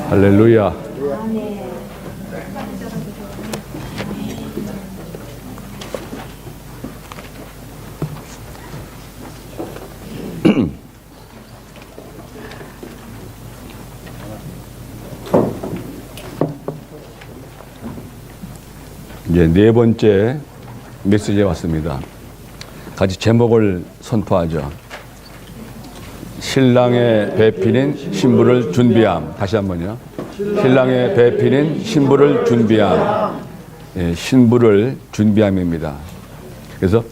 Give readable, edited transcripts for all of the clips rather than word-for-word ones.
할렐루야. 이제 네 번째 메시지에 왔습니다. 같이 제목을 선포하죠. 신랑의 배필인 신부를 준비함. 다시 한번요. 신랑의 배필인 신부를 준비함. 예, 신부를 준비함입니다. 그래서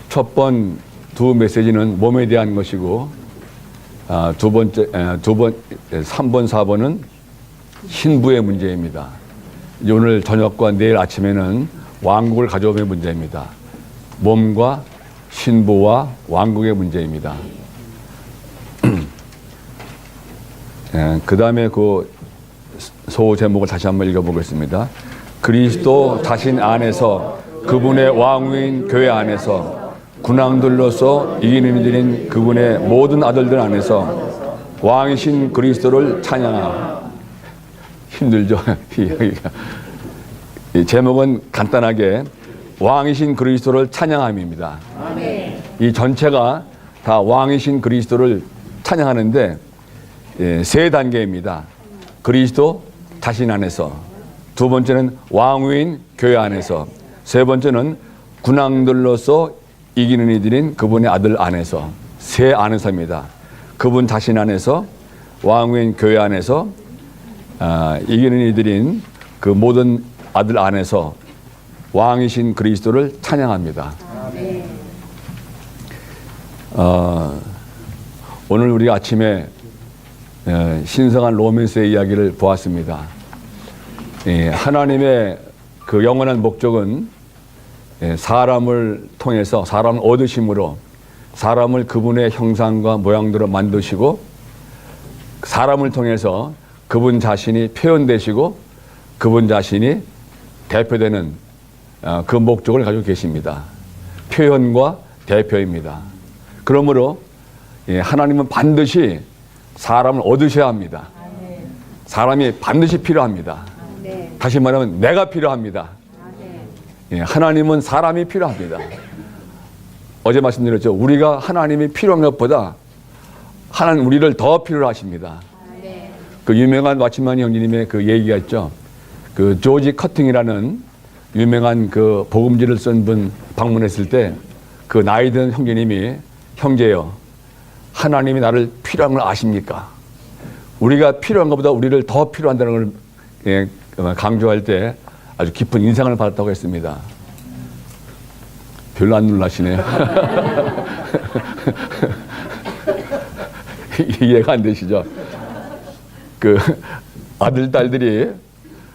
첫 번 두 메시지는 몸에 대한 것이고, 3번, 4번은 신부의 문제입니다. 이제 오늘 저녁과 내일 아침에는 왕국을 가져옴의 문제입니다. 몸과 신부와 왕국의 문제입니다. 그 다음에 그 소 제목을 다시 한번 읽어보겠습니다. 그리스도 자신 안에서 그분의 왕위인 교회 안에서 군왕들로서 이기는 이들인 그분의 모든 아들들 안에서 왕이신 그리스도를 찬양하라. 힘들죠? 이 제목은 간단하게 왕이신 그리스도를 찬양함입니다. 이 전체가 다 왕이신 그리스도를 찬양하는데 세 단계입니다. 그리스도 자신 안에서, 두 번째는 왕위인 교회 안에서, 세 번째는 군왕들로서 이기는 이들인 그분의 아들 안에서, 세 안에서입니다. 그분 자신 안에서, 왕위인 교회 안에서, 이기는 이들인 그 모든 아들 안에서 왕이신 그리스도를 찬양합니다. 오늘 우리 아침에 신성한 로맨스의 이야기를 보았습니다. 하나님의 그 영원한 목적은 사람을 통해서, 사람을 얻으심으로 사람을 그분의 형상과 모양대로 만드시고, 사람을 통해서 그분 자신이 표현되시고 그분 자신이 대표되는 그 목적을 가지고 계십니다. 표현과 대표입니다. 그러므로 하나님은 반드시 사람을 얻으셔야 합니다. 사람이 반드시 필요합니다. 다시 말하면 내가 필요합니다. 하나님은 사람이 필요합니다. 어제 말씀드렸죠. 우리가 하나님이 필요한 것보다 하나님 우리를 더 필요로 하십니다. 그 유명한 왓츠만 형제님의 그 얘기가 있죠. 그 조지 커팅이라는 유명한 그 복음지를 쓴 분 방문했을 때 그 나이 든 형제님이, 형제요, 하나님이 나를 필요한 걸 아십니까? 우리가 필요한 것보다 우리를 더 필요한다는 걸 강조할 때 아주 깊은 인상을 받았다고 했습니다. 별로 안 놀라시네요. 이해가 안 되시죠? 그 아들, 딸들이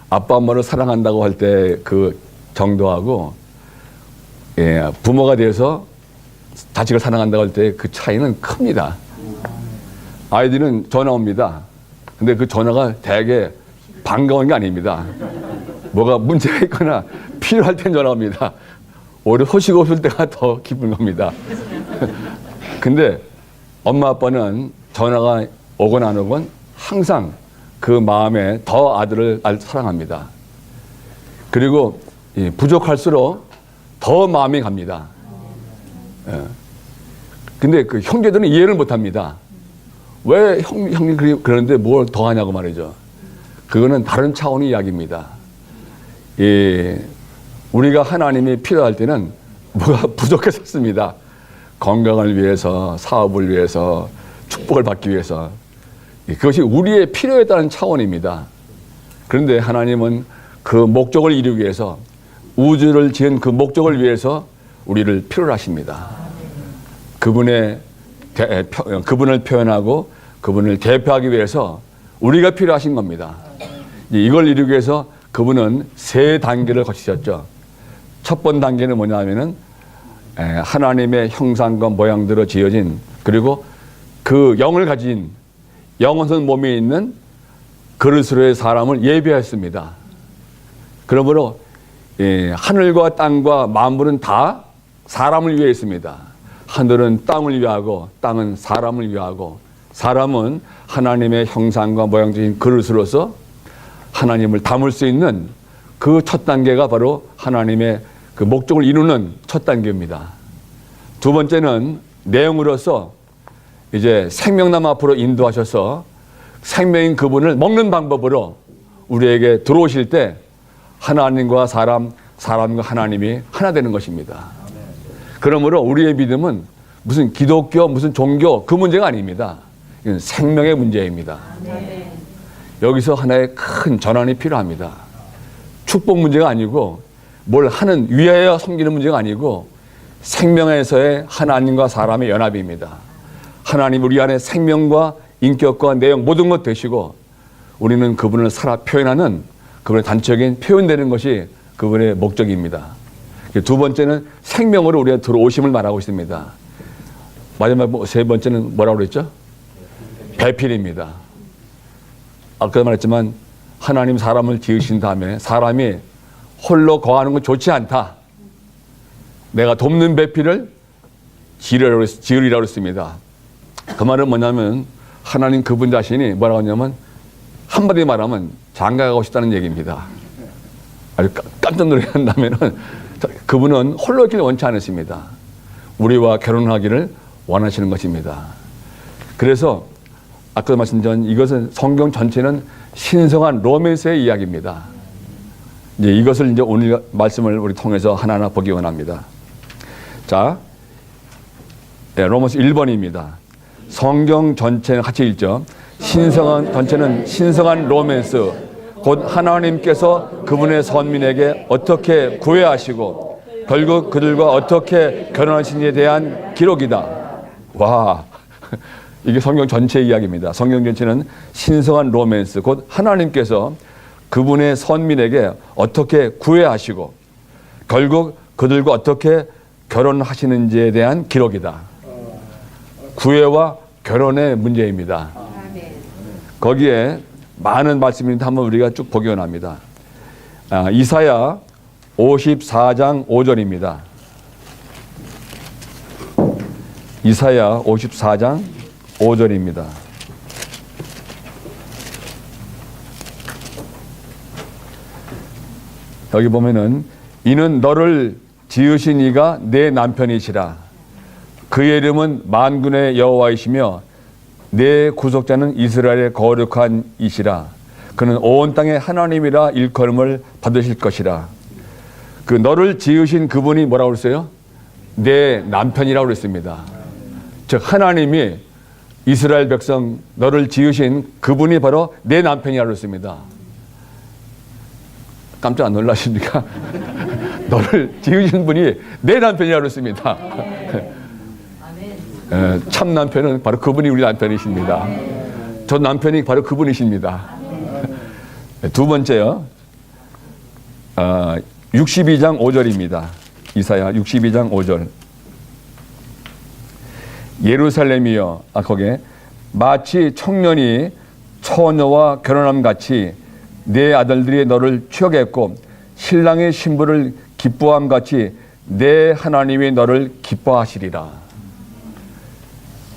아빠, 엄마를 사랑한다고 할 때 그 정도하고, 부모가 돼서 자식을 사랑한다고 할 때 그 차이는 큽니다. 아이들은 전화 옵니다. 근데 그 전화가 되게 반가운 게 아닙니다. 뭐가 문제가 있거나 필요할 땐 전화 옵니다. 오히려 소식 없을 때가 더 기쁜 겁니다. 근데 엄마, 아빠는 전화가 오건 안 오건 항상 그 마음에 더 아들을 사랑합니다. 그리고 부족할수록 더 마음이 갑니다. 근데 그 형제들은 이해를 못 합니다. 왜 형이 그러는데 뭘 더 하냐고 말이죠. 그거는 다른 차원의 이야기입니다. 우리가 하나님이 필요할 때는 뭐가 부족했었습니다. 건강을 위해서, 사업을 위해서, 축복을 받기 위해서. 그것이 우리의 필요에 따른 차원입니다. 그런데 하나님은 그 목적을 이루기 위해서, 우주를 지은 그 목적을 위해서 우리를 필요로 하십니다. 그분을 표현하고 그분을 대표하기 위해서 우리가 필요하신 겁니다. 이걸 이루기 위해서 그분은 세 단계를 거치셨죠. 첫 번째 단계는 뭐냐 하면은 하나님의 형상과 모양대로 지어진, 그리고 그 영을 가진 영원한 몸에 있는 그릇으로의 사람을 예비하였습니다. 그러므로 하늘과 땅과 만물은 다 사람을 위해 있습니다. 하늘은 땅을 위하고 땅은 사람을 위하고 사람은 하나님의 형상과 모양적인 그릇으로서 하나님을 담을 수 있는 그 첫 단계가 바로 하나님의 그 목적을 이루는 첫 단계입니다. 두 번째는 내용으로서 이제 생명나무 앞으로 인도하셔서 생명인 그분을 먹는 방법으로 우리에게 들어오실 때 하나님과 사람과 하나님이 하나 되는 것입니다. 그러므로 우리의 믿음은 무슨 기독교, 무슨 종교 그 문제가 아닙니다. 이건 생명의 문제입니다. 여기서 하나의 큰 전환이 필요합니다. 축복 문제가 아니고 뭘 하는 위하여 섬기는 문제가 아니고 생명에서의 하나님과 사람의 연합입니다. 하나님 우리 안에 생명과 인격과 내용 모든 것 되시고 우리는 그분을 살아 표현하는 그분의 단적인 표현되는 것이 그분의 목적입니다. 두 번째는 생명으로 우리가 들어오심을 말하고 있습니다. 마지막 세 번째는 뭐라고 그랬죠? 배필입니다. 아까 말했지만 하나님 사람을 지으신 다음에 사람이 홀로 거하는 건 좋지 않다. 내가 돕는 배필을 지으리라고 했습니다. 그 말은 뭐냐면 하나님 그분 자신이 뭐라고 하냐면 한마디 말하면 장가가고 싶다는 얘기입니다. 아주 깜짝 놀란다면은 그분은 홀로 있기를 원치 않으십니다. 우리와 결혼하기를 원하시는 것입니다. 그래서 아까 말씀드린 이것은 성경 전체는 신성한 로맨스의 이야기입니다. 이제 이것을 이제 오늘 말씀을 우리 통해서 하나하나 보기 원합니다. 자, 로마서 1번입니다. 성경 전체는 같이 읽죠. 전체는 신성한 로맨스, 곧 하나님께서 그분의 선민에게 어떻게 구애하시고 결국 그들과 어떻게 결혼하신지에 대한 기록이다. 와, 이게 성경 전체 이야기입니다. 성경 전체는 신성한 로맨스, 곧 하나님께서 그분의 선민에게 어떻게 구애하시고 결국 그들과 어떻게 결혼하시는지에 대한 기록이다. 구애와 결혼의 문제입니다. 거기에 많은 말씀인데 한번 우리가 쭉 보기 원합니다. 이사야 54장 5절입니다. 이사야 54장 5절입니다. 여기 보면은 이는 너를 지으신 이가 내 남편이시라. 그의 이름은 만군의 여호와이시며 내 구속자는 이스라엘의 거룩한 이시라. 그는 온 땅의 하나님이라 일컬음을 받으실 것이라. 그 너를 지으신 그분이 뭐라고 그랬어요? 내 남편이라고 그랬습니다. 즉 하나님이 이스라엘 백성 너를 지으신 그분이 바로 내 남편이라고 그랬습니다. 깜짝 안 놀라십니까? 너를 지으신 분이 내 남편이라고 그랬습니다. 참 남편은 바로 그분이 우리 남편이십니다. 저 남편이 바로 그분이십니다. 두 번째요. 62장 5절입니다. 이사야 62장 5절. 예루살렘이여, 거기에 마치 청년이 처녀와 결혼함 같이 내 아들들이 너를 취하겠고 신랑의 신부를 기뻐함 같이 내 하나님이 너를 기뻐하시리라.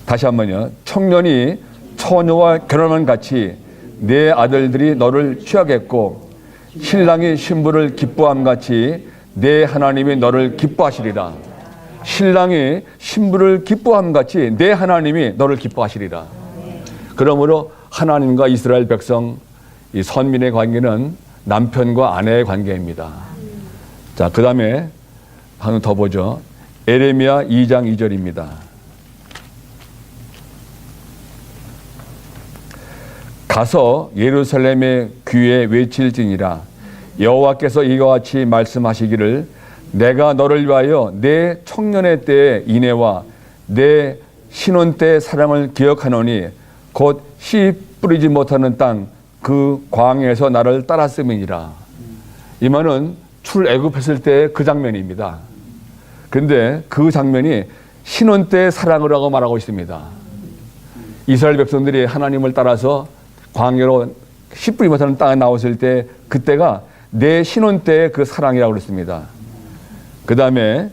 다시 한번요. 청년이 처녀와 결혼함 같이 내 아들들이 너를 취하겠고 신랑이 신부를 기뻐함 같이 내 하나님이 너를 기뻐하시리라. 신랑이 신부를 기뻐함 같이 내 하나님이 너를 기뻐하시리라. 그러므로 하나님과 이스라엘 백성 이 선민의 관계는 남편과 아내의 관계입니다. 자, 그 다음에 하나 더 보죠. 에레미야 2장 2절입니다. 가서 예루살렘의 귀에 외칠지니라. 여호와께서 이와 같이 말씀하시기를 내가 너를 위하여 내 청년의 때의 인애와 내 신혼 때의 사랑을 기억하노니 곧 씨 뿌리지 못하는 땅 그 광야에서 나를 따랐음이니라. 이 말은 출애굽했을 때 그 장면입니다. 그런데 그 장면이 신혼 때의 사랑을 하고 말하고 있습니다. 이스라엘 백성들이 하나님을 따라서 광야로 씨 뿌리지 못하는 땅에 나왔을 때 그때가 내 신혼 때의 그 사랑이라고 그랬습니다. 그 다음에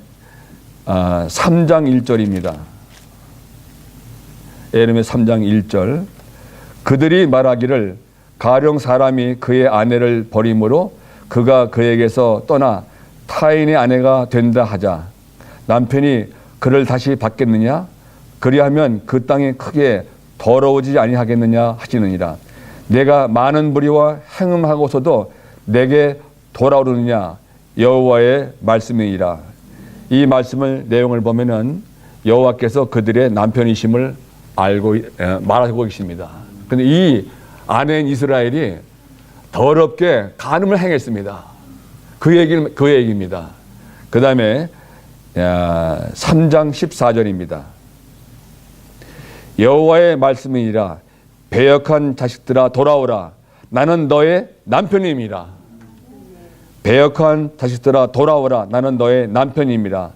3장 1절입니다. 예레미야 3장 1절. 그들이 말하기를 가령 사람이 그의 아내를 버림으로 그가 그에게서 떠나 타인의 아내가 된다 하자. 남편이 그를 다시 받겠느냐? 그리하면 그 땅이 크게 더러워지지 아니하겠느냐 하시느니라. 내가 많은 불의와 행음하고서도 내게 돌아오느냐? 여호와의 말씀이니라. 이 말씀을 내용을 보면은 여호와께서 그들의 남편이심을 알고 말하고 계십니다. 그런데 이 아내인 이스라엘이 더럽게 간음을 행했습니다. 그 얘기입니다. 그 다음에 3장 14절입니다. 여호와의 말씀이니라. 배역한 자식들아 돌아오라. 나는 너의 남편임이라. 배역한 자식들아 돌아오라. 나는 너의 남편임이라.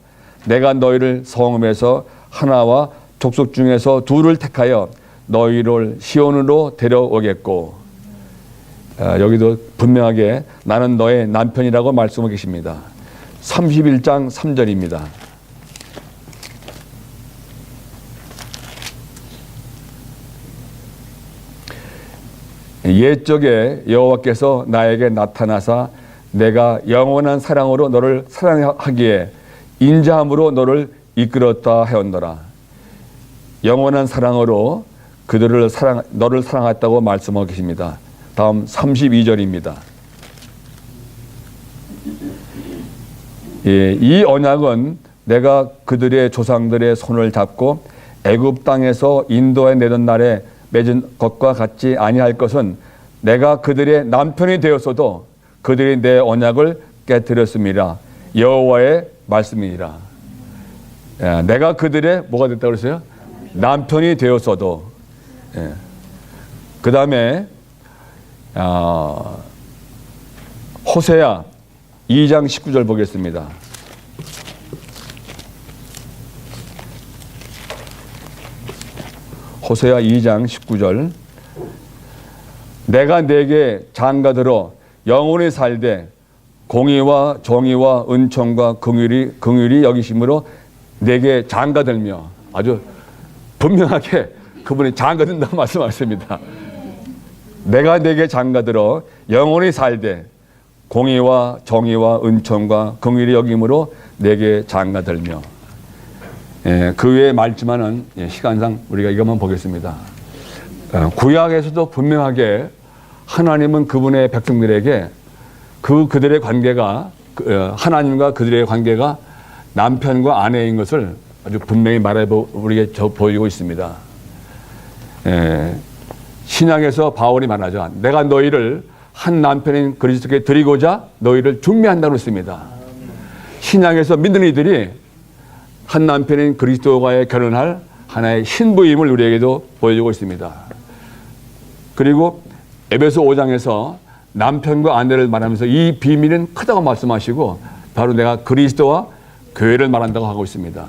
내가 너희를 성읍에서 하나와 족속 중에서 둘을 택하여 너희를 시온으로 데려오겠고, 여기도 분명하게 나는 너의 남편이라고 말씀하고 계십니다. 31장 3절입니다. 옛적에 여호와께서 나에게 나타나사 내가 영원한 사랑으로 너를 사랑하기에 인자함으로 너를 이끌었다 하였노라. 영원한 사랑으로 너를 사랑했다고 말씀하고 계십니다. 다음 32절입니다. 이 언약은 내가 그들의 조상들의 손을 잡고 애굽 땅에서 인도해 내던 날에 맺은 것과 같지 아니할 것은 내가 그들의 남편이 되었어도 그들이 내 언약을 깨뜨렸습니다. 여호와의 말씀이니라. 내가 그들의 뭐가 됐다고 그랬어요? 남편이 되었어도. 그 다음에 호세아 2장 19절 보겠습니다. 호세아 2장 19절. 내가 내게 장가들어 영원히 살되 공의와 정의와 은총과 긍휼이 여기심으로 내게 장가들며, 아주 분명하게 그분이 장가든다고 말씀하십니다. 내가 내게 장가들어 영원히 살되 공의와 정의와 은총과 긍휼이 여김으로 내게 장가들며. 그 외에 말지만은 시간상 우리가 이것만 보겠습니다. 구약에서도 분명하게 하나님은 그분의 백성들에게 그들의 관계가 하나님과 그들의 관계가 남편과 아내인 것을 아주 분명히 우리에게 보이고 있습니다. 신약에서 바울이 말하죠. 내가 너희를 한 남편인 그리스도께 드리고자 너희를 중매한다고 했습니다. 신약에서 믿는 이들이 한 남편인 그리스도와의 결혼할 하나의 신부임을 우리에게도 보여주고 있습니다. 그리고 에베소 5장에서 남편과 아내를 말하면서 이 비밀은 크다고 말씀하시고 바로 내가 그리스도와 교회를 말한다고 하고 있습니다.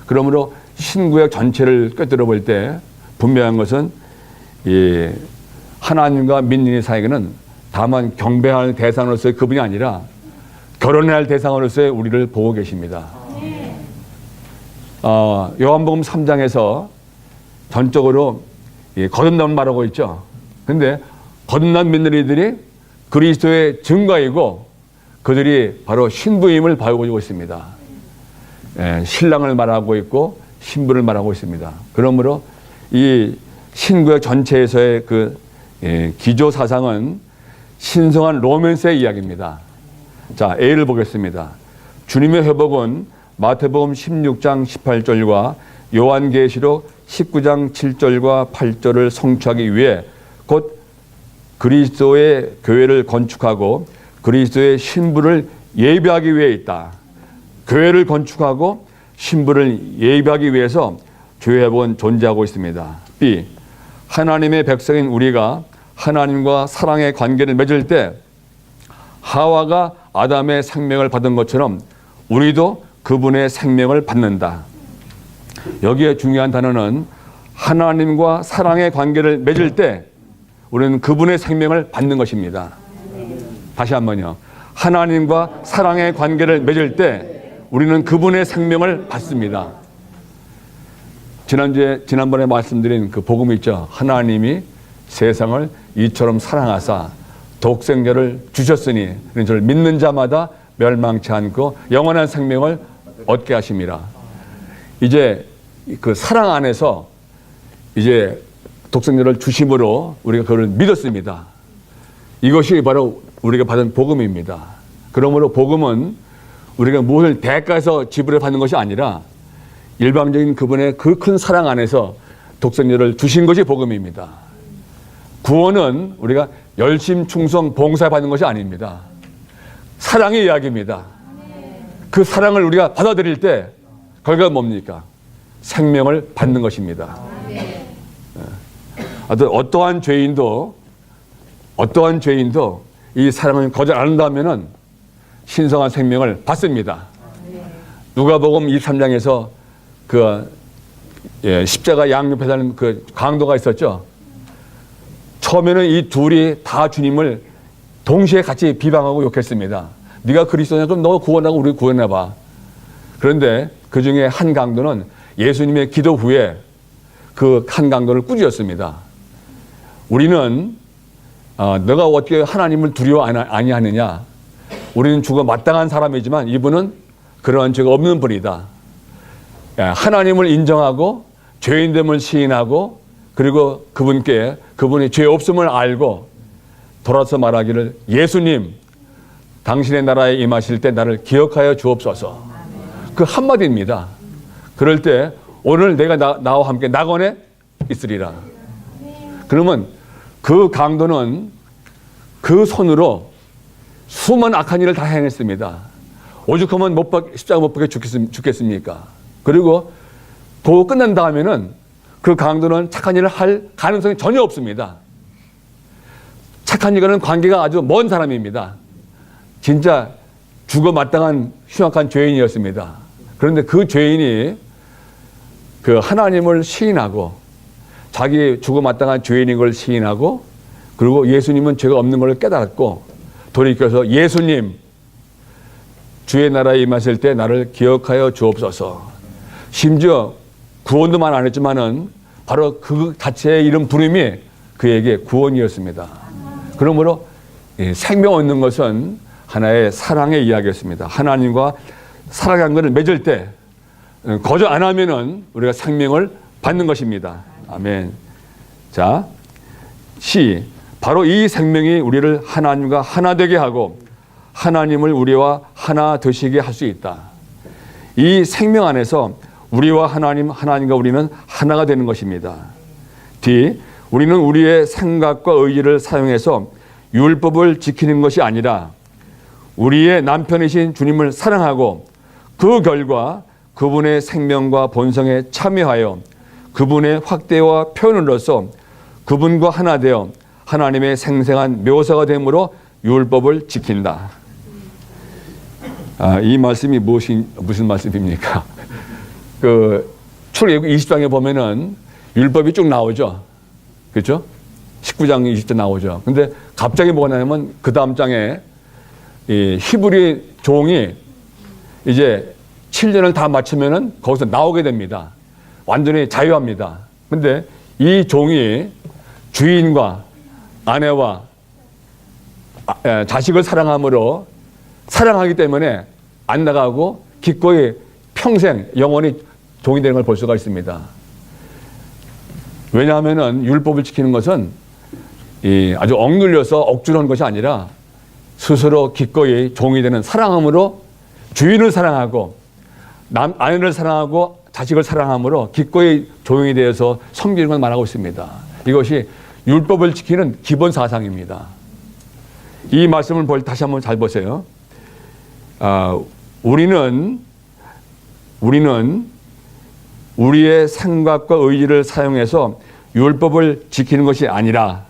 그러므로 신구약 전체를 꿰뚫어 볼 때 분명한 것은 이 하나님과 민인의 사이에는 다만 경배할 대상으로서의 그분이 아니라 결혼해야 할 대상으로서의 우리를 보고 계십니다. 요한복음 3장에서 전적으로 거듭남을 말하고 있죠. 그런데 거듭난 민들이들이 그리스도의 증거이고 그들이 바로 신부임을 보여주고 있습니다. 신랑을 말하고 있고 신부를 말하고 있습니다. 그러므로 이 신구약 전체에서의 기조 사상은 신성한 로맨스의 이야기입니다. 자, A를 보겠습니다. 주님의 회복은 마태복음 16장 18절과 요한계시록 19장 7절과 8절을 성취하기 위해 곧 그리스도의 교회를 건축하고 그리스도의 신부를 예비하기 위해 있다. 교회를 건축하고 신부를 예비하기 위해서 주의 회복은 존재하고 있습니다. B. 하나님의 백성인 우리가 하나님과 사랑의 관계를 맺을 때 하와가 아담의 생명을 받은 것처럼 우리도 그분의 생명을 받는다. 여기에 중요한 단어는 하나님과 사랑의 관계를 맺을 때 우리는 그분의 생명을 받는 것입니다. 다시 한번요. 하나님과 사랑의 관계를 맺을 때 우리는 그분의 생명을 받습니다. 지난번에 말씀드린 그 복음이 있죠. 하나님이 세상을 이처럼 사랑하사 독생자를 주셨으니 저를 믿는 자마다 멸망치 않고 영원한 생명을 얻게 하심이라. 이제 그 사랑 안에서 이제 독생자를 주심으로 우리가 그걸 믿었습니다. 이것이 바로 우리가 받은 복음입니다. 그러므로 복음은 우리가 무엇을 대가해서 지불해 받는 것이 아니라 일방적인 그분의 그 큰 사랑 안에서 독생자를 주신 것이 복음입니다. 구원은 우리가 열심, 충성, 봉사 받는 것이 아닙니다. 사랑의 이야기입니다. 그 사랑을 우리가 받아들일 때 결과가 뭡니까? 생명을 받는 것입니다. 어떠한 죄인도 이 사랑을 거절 안 한다면은 신성한 생명을 받습니다. 누가복음 23장에서 십자가 양옆에 사는 그 강도가 있었죠. 처음에는 이 둘이 다 주님을 동시에 같이 비방하고 욕했습니다. 네가 그리스도냐? 그럼 너 구원하고 우리 구원해봐. 그런데 그 중에 한 강도는 예수님의 기도 후에 그 한 강도를 꾸짖었습니다. 우리는 너가 어떻게 하나님을 두려워 아니하느냐? 우리는 죽어 마땅한 사람이지만 이분은 그러한 죄가 없는 분이다. 하나님을 인정하고 죄인됨을 시인하고 그리고 그분이 죄 없음을 알고 돌아서 말하기를 예수님 당신의 나라에 임하실 때 나를 기억하여 주옵소서. 그 한마디입니다. 그럴 때 오늘 내가 나와 함께 낙원에 있으리라. 그러면 그 강도는 그 손으로 수많은 악한 일을 다 행했습니다. 오죽하면 십자가 못 박혀 죽겠습니까? 그리고 그거 끝난 다음에는 그 강도는 착한 일을 할 가능성이 전혀 없습니다. 착한 일과는 관계가 아주 먼 사람입니다. 진짜 죽어 마땅한 흉악한 죄인이었습니다. 그런데 그 죄인이 그 하나님을 시인하고 자기 죽어 마땅한 죄인인 걸 시인하고 그리고 예수님은 죄가 없는 걸 깨달았고 돌이켜서 예수님 주의 나라에 임하실 때 나를 기억하여 주옵소서. 심지어 구원도만 안 했지만은 바로 그 자체의 이름 부름이 그에게 구원이었습니다. 그러므로 생명 얻는 것은 하나의 사랑의 이야기였습니다. 하나님과 사랑한 것을 맺을 때 거절 안 하면은 우리가 생명을 받는 것입니다. 아멘. 자, 바로 이 생명이 우리를 하나님과 하나 되게 하고 하나님을 우리와 하나 되시게 할 수 있다. 이 생명 안에서 우리와 하나님과 우리는 하나가 되는 것입니다. 우리는 우리의 생각과 의지를 사용해서 율법을 지키는 것이 아니라 우리의 남편이신 주님을 사랑하고 그 결과 그분의 생명과 본성에 참여하여 그분의 확대와 표현으로서 그분과 하나 되어 하나님의 생생한 묘사가 되므로 율법을 지킨다. 이 말씀이 무슨 말씀입니까? 출애굽 20장에 보면은 율법이 쭉 나오죠. 그렇죠? 19장 20장 나오죠. 근데 갑자기 뭐가 나냐면 그 다음 장에 이 히브리 종이 이제 7년을 다 마치면은 거기서 나오게 됩니다. 완전히 자유합니다. 근데 이 종이 주인과 아내와 자식을 사랑하기 때문에 안 나가고 기꺼이 평생 영원히 종이 되는 걸 볼 수가 있습니다. 왜냐하면은 율법을 지키는 것은 아주 억눌려서 억지로 한 것이 아니라 스스로 기꺼이 종이 되는 사랑함으로 주인을 사랑하고 아내를 사랑하고 자식을 사랑함으로 기꺼이 종이 되어서 섬기는 걸 말하고 있습니다. 이것이 율법을 지키는 기본 사상입니다. 이 말씀을 다시 한번 잘 보세요. 우리는 우리의 생각과 의지를 사용해서 율법을 지키는 것이 아니라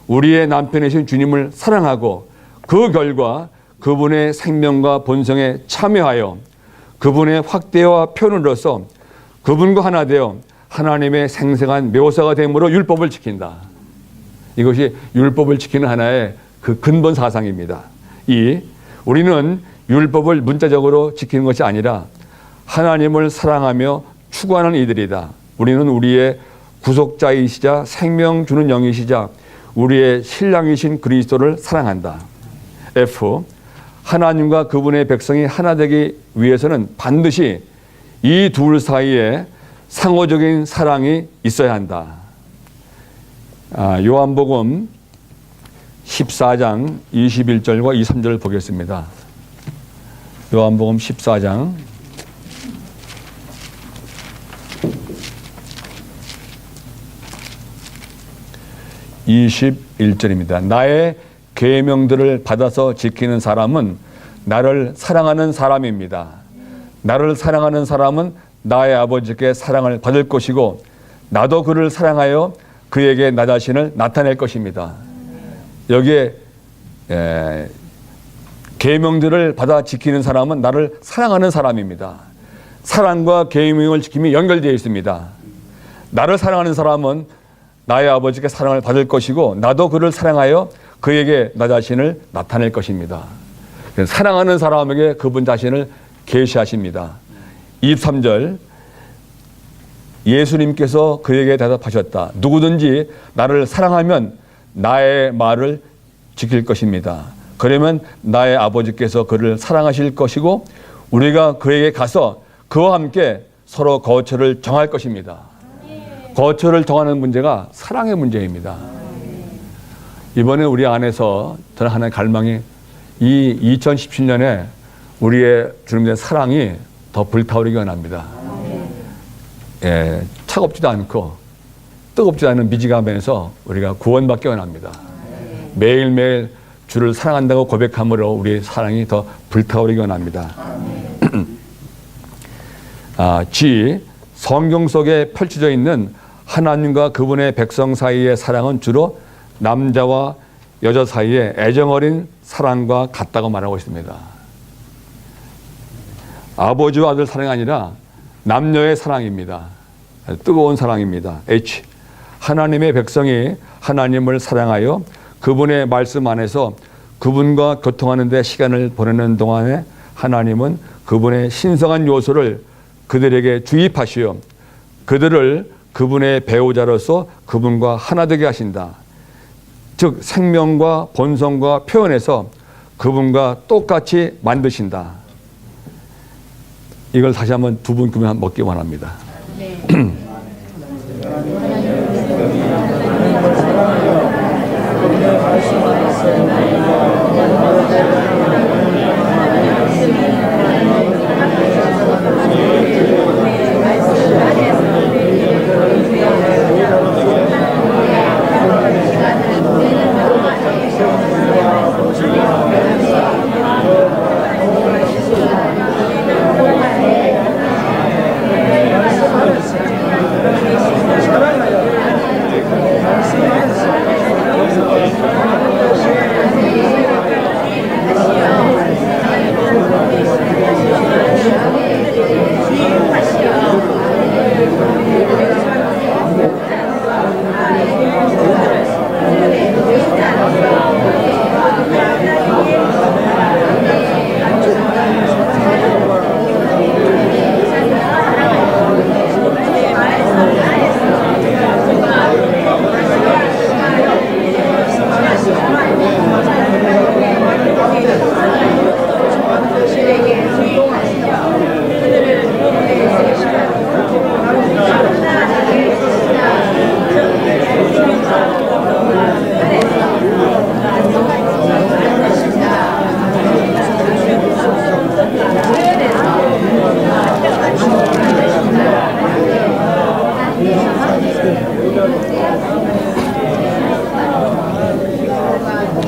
우리의 남편이신 주님을 사랑하고 그 결과 그분의 생명과 본성에 참여하여 그분의 확대와 표현으로서 그분과 하나 되어 하나님의 생생한 묘사가 됨으로 율법을 지킨다. 이것이 율법을 지키는 하나의 그 근본 사상입니다. 우리는 율법을 문자적으로 지키는 것이 아니라 하나님을 사랑하며 추구하는 이들이다. 우리는 우리의 구속자이시자 생명 주는 영이시자 우리의 신랑이신 그리스도를 사랑한다. F. 하나님과 그분의 백성이 하나 되기 위해서는 반드시 이 둘 사이에 상호적인 사랑이 있어야 한다. 요한복음 14장 21절과 23절을 보겠습니다. 요한복음 14장 21절입니다. 나의 계명들을 받아서 지키는 사람은 나를 사랑하는 사람입니다. 나를 사랑하는 사람은 나의 아버지께 사랑을 받을 것이고 나도 그를 사랑하여 그에게 나 자신을 나타낼 것입니다. 여기에 계명들을 받아 지키는 사람은 나를 사랑하는 사람입니다. 사랑과 계명을 지킴이 연결되어 있습니다. 나를 사랑하는 사람은 나의 아버지께 사랑을 받을 것이고 나도 그를 사랑하여 그에게 나 자신을 나타낼 것입니다. 사랑하는 사람에게 그분 자신을 계시하십니다. 23절 예수님께서 그에게 대답하셨다. 누구든지 나를 사랑하면 나의 말을 지킬 것입니다. 그러면 나의 아버지께서 그를 사랑하실 것이고 우리가 그에게 가서 그와 함께 서로 거처를 정할 것입니다. 거처를 정하는 문제가 사랑의 문제입니다. 이번에 우리 안에서 저는 하나의 갈망이 이 2017년에 우리의 주님의 사랑이 더 불타오르기 원합니다. 차갑지도 않고 뜨겁지 않은 미지감에서 우리가 구원받기 원합니다. 매일매일 주를 사랑한다고 고백함으로 우리의 사랑이 더 불타오르기 원합니다. G. 성경 속에 펼쳐져 있는 하나님과 그분의 백성 사이의 사랑은 주로 남자와 여자 사이의 애정어린 사랑과 같다고 말하고 있습니다. 아버지와 아들 사랑이 아니라 남녀의 사랑입니다. 뜨거운 사랑입니다. H. 하나님의 백성이 하나님을 사랑하여 그분의 말씀 안에서 그분과 교통하는 데 시간을 보내는 동안에 하나님은 그분의 신성한 요소를 그들에게 주입하시어 그들을 그분의 배우자로서 그분과 하나 되게 하신다. 즉 생명과 본성과 표현에서 그분과 똑같이 만드신다. 이걸 다시 한번 두 분 금방 먹기 원합니다. 네.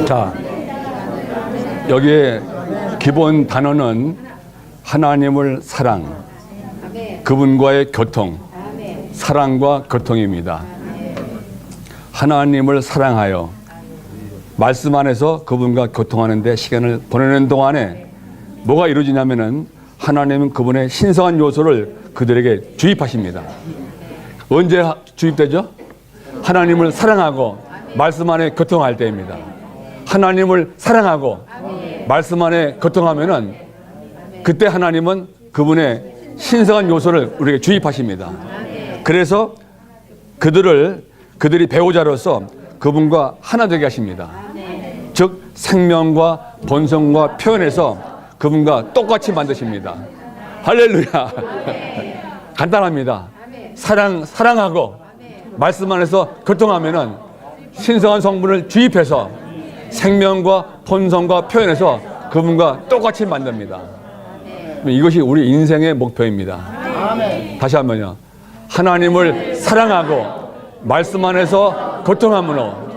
자, 여기에 기본 단어는 하나님을 사랑, 그분과의 교통, 사랑과 교통입니다. 하나님을 사랑하여 말씀 안에서 그분과 교통하는 데 시간을 보내는 동안에 뭐가 이루어지냐면은 하나님은 그분의 신성한 요소를 그들에게 주입하십니다. 언제 주입되죠? 하나님을 사랑하고 말씀 안에 교통할 때입니다. 하나님을 사랑하고 말씀 안에 교통하면은 그때 하나님은 그분의 신성한 요소를 우리에게 주입하십니다. 그래서 그들이 배우자로서 그분과 하나 되게 하십니다. 즉 생명과 본성과 표현에서 그분과 똑같이 만드십니다. 할렐루야. 간단합니다. 사랑하고 말씀 안에서 교통하면은 신성한 성분을 주입해서 생명과 본성과 표현해서 그분과 똑같이 만듭니다. 이것이 우리 인생의 목표입니다. 다시 한번요. 하나님을 사랑하고 말씀 안에서 교통함으로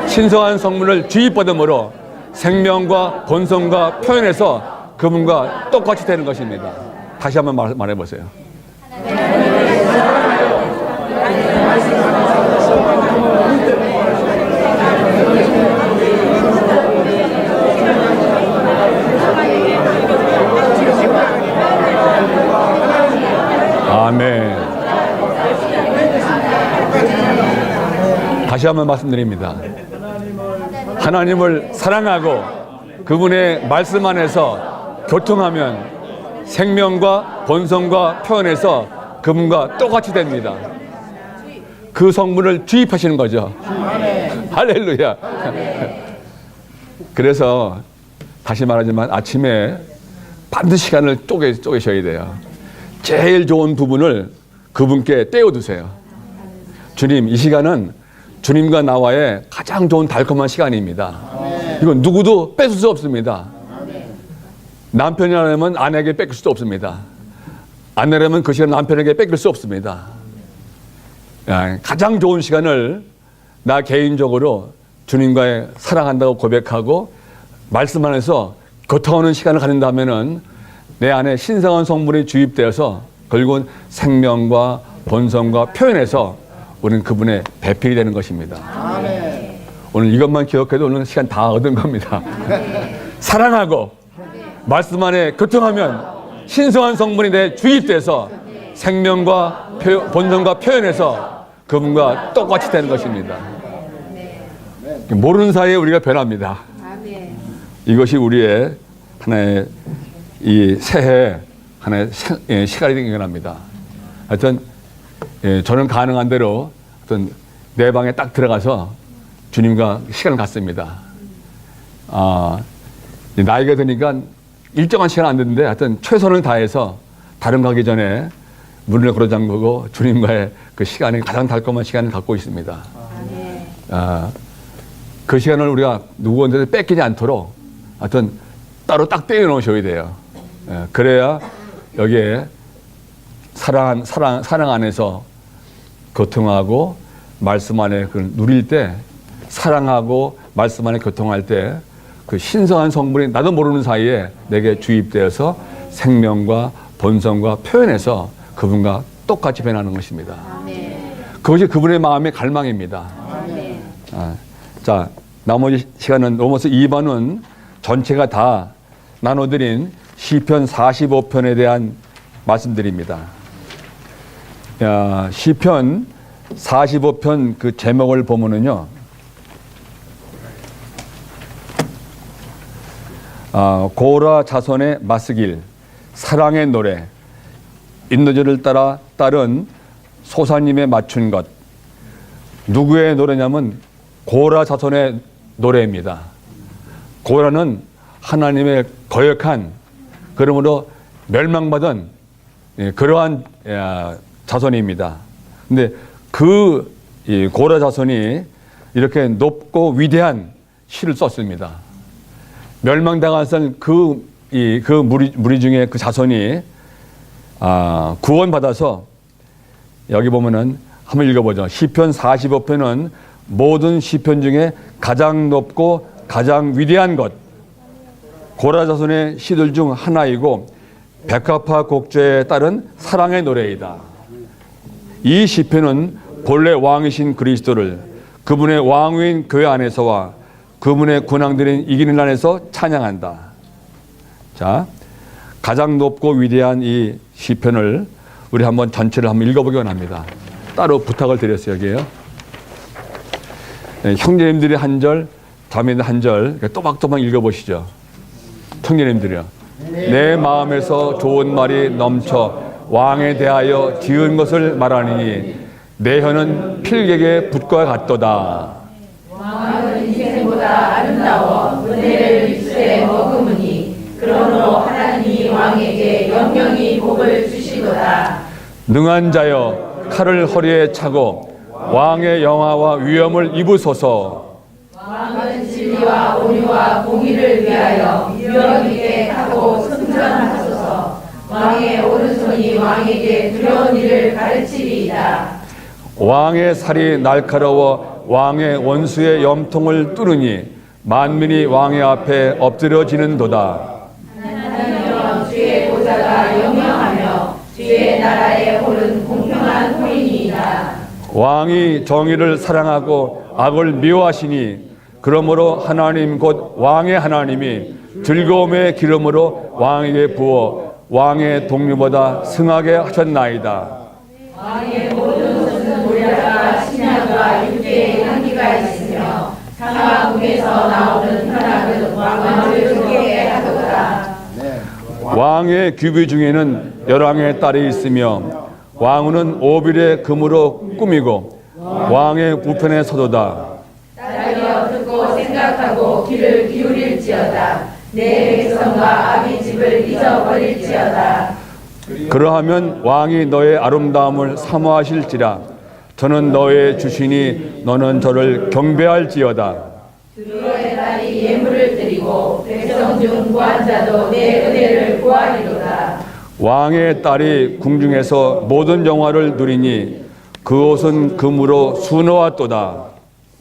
신성한 성분을 주입받음으로 생명과 본성과 표현해서 그분과 똑같이 되는 것입니다. 다시 한번 말해보세요. 아멘. 다시 한번 말씀드립니다. 하나님을 사랑하고 그분의 말씀 안에서 교통하면 생명과 본성과 표현해서 그분과 똑같이 됩니다. 그 성분을 주입하시는 거죠. 할렐루야. 그래서 다시 말하지만 아침에 반드시 시간을 쪼개셔야 돼요. 제일 좋은 부분을 그분께 떼어두세요. 주님, 이 시간은 주님과 나와의 가장 좋은 달콤한 시간입니다. 이건 누구도 뺏을 수 없습니다. 남편이라면 아내에게 뺏길 수도 없습니다. 아내라면 그 시간 남편에게 뺏길 수 없습니다. 가장 좋은 시간을 나 개인적으로 주님과의 사랑한다고 고백하고 말씀 안에서 교통하는 시간을 가진다면은 내 안에 신성한 성분이 주입되어서 결국은 생명과 본성과 표현해서 우리는 그분의 배필이 되는 것입니다. 아멘. 오늘 이것만 기억해도 오늘 시간 다 얻은 겁니다. 사랑하고 말씀 안에 교통하면 신성한 성분이 내 주입돼서 생명과 본성과 표현해서 그분과 똑같이 되는 것입니다. 모르는 사이에 우리가 변합니다. 이것이 우리의 하나의 이 새해 하나의 시간이 되긴 합니다. 하여튼 저는 가능한 대로 어떤 내 방에 딱 들어가서 주님과 시간을 갖습니다. 나이가 드니까 일정한 시간 안 되는데 하여튼 최선을 다해서 다른 가기 전에 문을 걸어 잠그고 주님과의 그 시간이 가장 달콤한 시간을 갖고 있습니다. 그 시간을 우리가 누구한테 뺏기지 않도록 하여튼 따로 딱 떼어 놓으셔야 돼요. 그래야 여기에 사랑 안에서 교통하고 말씀 안에 그걸 누릴 때 사랑하고 말씀 안에 교통할 때 그 신성한 성분이 나도 모르는 사이에 내게 주입되어서 생명과 본성과 표현해서 그분과 똑같이 변하는 것입니다. 그것이 그분의 마음의 갈망입니다. 자, 나머지 시간은 로마서 2번은 전체가 다 나눠드린 시편 45편에 대한 말씀드립니다. 시편 45편 그 제목을 보면은요, 고라 자손의 마스길, 사랑의 노래, 인도절을 따른 소사님의 맞춘 것. 누구의 노래냐면 고라 자손의 노래입니다. 고라는 하나님의 거역한, 그러므로 멸망받은 그러한 자손입니다. 근데 그 고라 자손이 이렇게 높고 위대한 시를 썼습니다. 멸망당한 그 무리 중에 그 자손이 구원받아서 여기 보면은 한번 읽어보죠. 시편 45편은 모든 시편 중에 가장 높고 가장 위대한 것, 고라 자손의 시들 중 하나이고 백합화 곡조에 따른 사랑의 노래이다. 이 시편은 본래 왕이신 그리스도를 그분의 왕위인 교회 안에서와 그분의 군왕들인 이기는 안에서 찬양한다. 자, 가장 높고 위대한 이 시편을 우리 한번 전체를 한번 읽어보기 원합니다. 따로 부탁을 드렸어요, 여기에요. 형제님들이 한 절, 자매들 한 절, 또박또박 읽어보시죠. 형제님들이요. 내 마음에서 좋은 말이 넘쳐 왕에 대하여 지은 것을 말하니 내 혀는 필객의 붓과 같도다. 왕은 인생보다 아름다워 은혜를 입술에 머금으니 그러므로 하나님이 왕에게 영영이 복을 주시도다. 능한 자여 칼을 허리에 차고 왕의 영화와 위엄을 입으소서. 왕은 진리와 온유와 공의를 위하여 유력 있게 하고 승전하소서. 왕의 오른손이 왕에게 두려운 일을 가르치리이다. 왕의 살이 날카로워 왕의 원수의 염통을 뚫으니 만민이 왕의 앞에 엎드려지는도다. 하나님여 주의 보좌가 영영하며 주의 나라의 홀은 공평한 홀이니이다. 왕이 정의를 사랑하고 악을 미워하시니 그러므로 하나님 곧 왕의 하나님이 즐거움의 기름으로 왕에게 부어 왕의 동료보다 승하게 하셨나이다. 왕의 모든 것은 몰라가 신약과 육대의 향기가 있으며 상하궁에서 나오는 현악은 왕을 즐기게 하도다. 왕의 귀비 중에는 열왕의 딸이 있으며 왕후는 오빌의 금으로 꾸미고 왕의 우편에 서도다. 딸이여 듣고 생각하고 귀를 기울일지어다. 내 백성과 아비 집을 잊어버릴지어다. 그러하면 왕이 너의 아름다움을 사모하실지라. 저는 너의 주시니 너는 저를 경배할지어다. 너의 딸이 예물을 드리고 백성 중 구한 자도 내 은혜를 구하리로다. 왕의 딸이 궁중에서 모든 영화를 누리니 그 옷은 금으로 수놓았도다.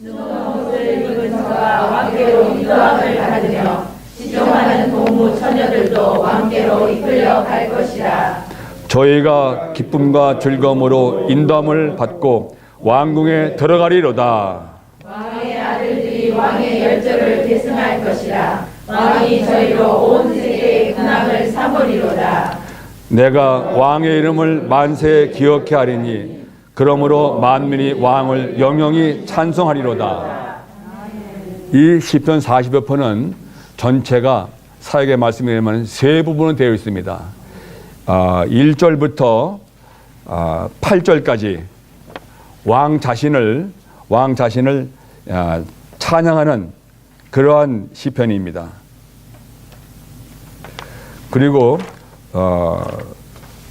옷을 입은 자가 왕께로 인도함을 받으며 시종하는 동무 처녀들도 왕께로 이끌려 갈 것이라. 저희가 기쁨과 즐거움으로 인도함을 받고 왕궁에 들어가리로다. 왕의 아들들이 왕의 열조를 계승할 것이라. 왕이 저희로 온 세계의 근황을 삼으리로다. 내가 왕의 이름을 만세에 기억해 하리니 그러므로 만민이 왕을 영영히 찬송하리로다. 이 시편 40여 편은 전체가 사역의 말씀에 의하면 세 부분으로 되어 있습니다. 1절부터 8절까지 왕 자신을 찬양하는 그러한 시편입니다. 그리고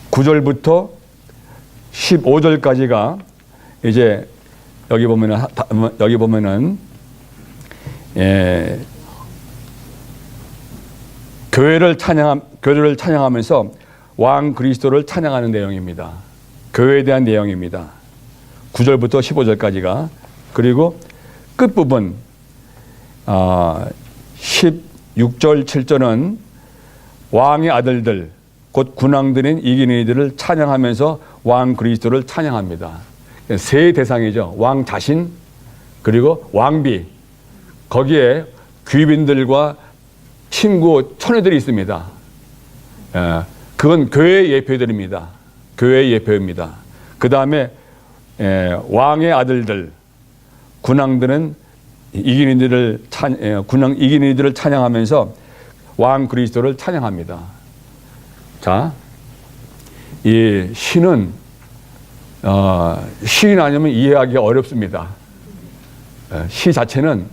9절부터 15절까지가 이제 여기 보면은 교회를 찬양하면서 왕 그리스도를 찬양하는 내용입니다. 교회에 대한 내용입니다. 9절부터 15절까지가. 그리고 끝부분 16절 7절은 왕의 아들들 곧 군왕들인 이기는 이들을 찬양하면서 왕 그리스도를 찬양합니다. 세 대상이죠. 왕 자신 그리고 왕비 거기에 귀빈들과 친구 처녀들이 있습니다. 그건 교회의 예표들입니다. 교회의 예표입니다. 그 다음에 왕의 아들들 군왕들은 이기는 이들을 찬양하면서 왕 그리스도를 찬양합니다. 자, 이 시는 시인 아니면 이해하기 어렵습니다. 시 자체는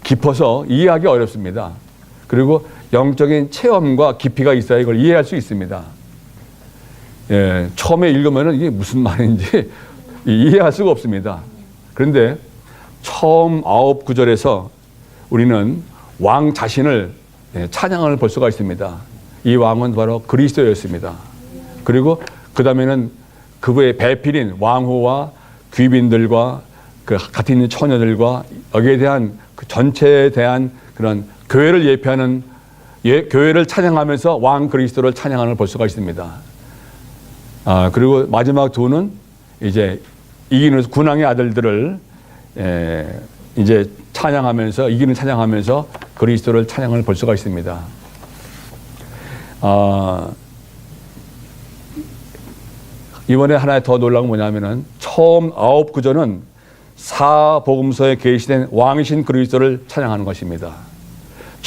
깊어서 이해하기 어렵습니다. 그리고 영적인 체험과 깊이가 있어야 이걸 이해할 수 있습니다. 처음에 읽으면 이게 무슨 말인지 이해할 수가 없습니다. 그런데 처음 9구절에서 우리는 왕 자신을 찬양을 볼 수가 있습니다. 이 왕은 바로 그리스도였습니다. 그리고 그 다음에는 그의 배필인 왕후와 귀빈들과 그 같이 있는 처녀들과 여기에 대한 그 전체에 대한 그런 교회를 예표하는 교회를 찬양하면서 왕 그리스도를 찬양하는 걸 볼 수가 있습니다. 그리고 마지막 두는 이제 이기는 군왕의 아들들을 이제 찬양하면서 찬양하면서 그리스도를 찬양을 볼 수가 있습니다. 이번에 하나 더 놀라운 건 뭐냐면은 처음 9구절은 사복음서에 계시된 왕이신 그리스도를 찬양하는 것입니다.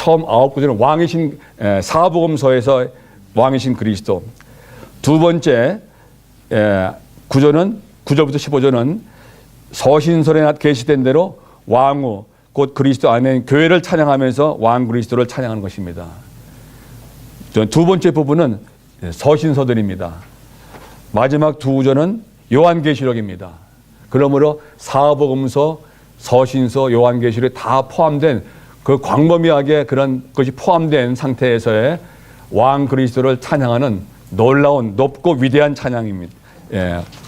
처음 9구절은 왕이신 사복음서에서 왕이신 그리스도. 두 번째 9절은 9절부터 15절은 서신설에 계시된 대로 왕후 곧 그리스도 안에 교회를 찬양하면서 왕 그리스도를 찬양하는 것입니다. 두 번째 부분은 서신서들입니다. 마지막 두 구절은 요한계시록입니다. 그러므로 사복음서, 서신서, 요한계시록에 다 포함된 그 광범위하게 그런 것이 포함된 상태에서의 왕 그리스도를 찬양하는 놀라운 높고 위대한 찬양입니다.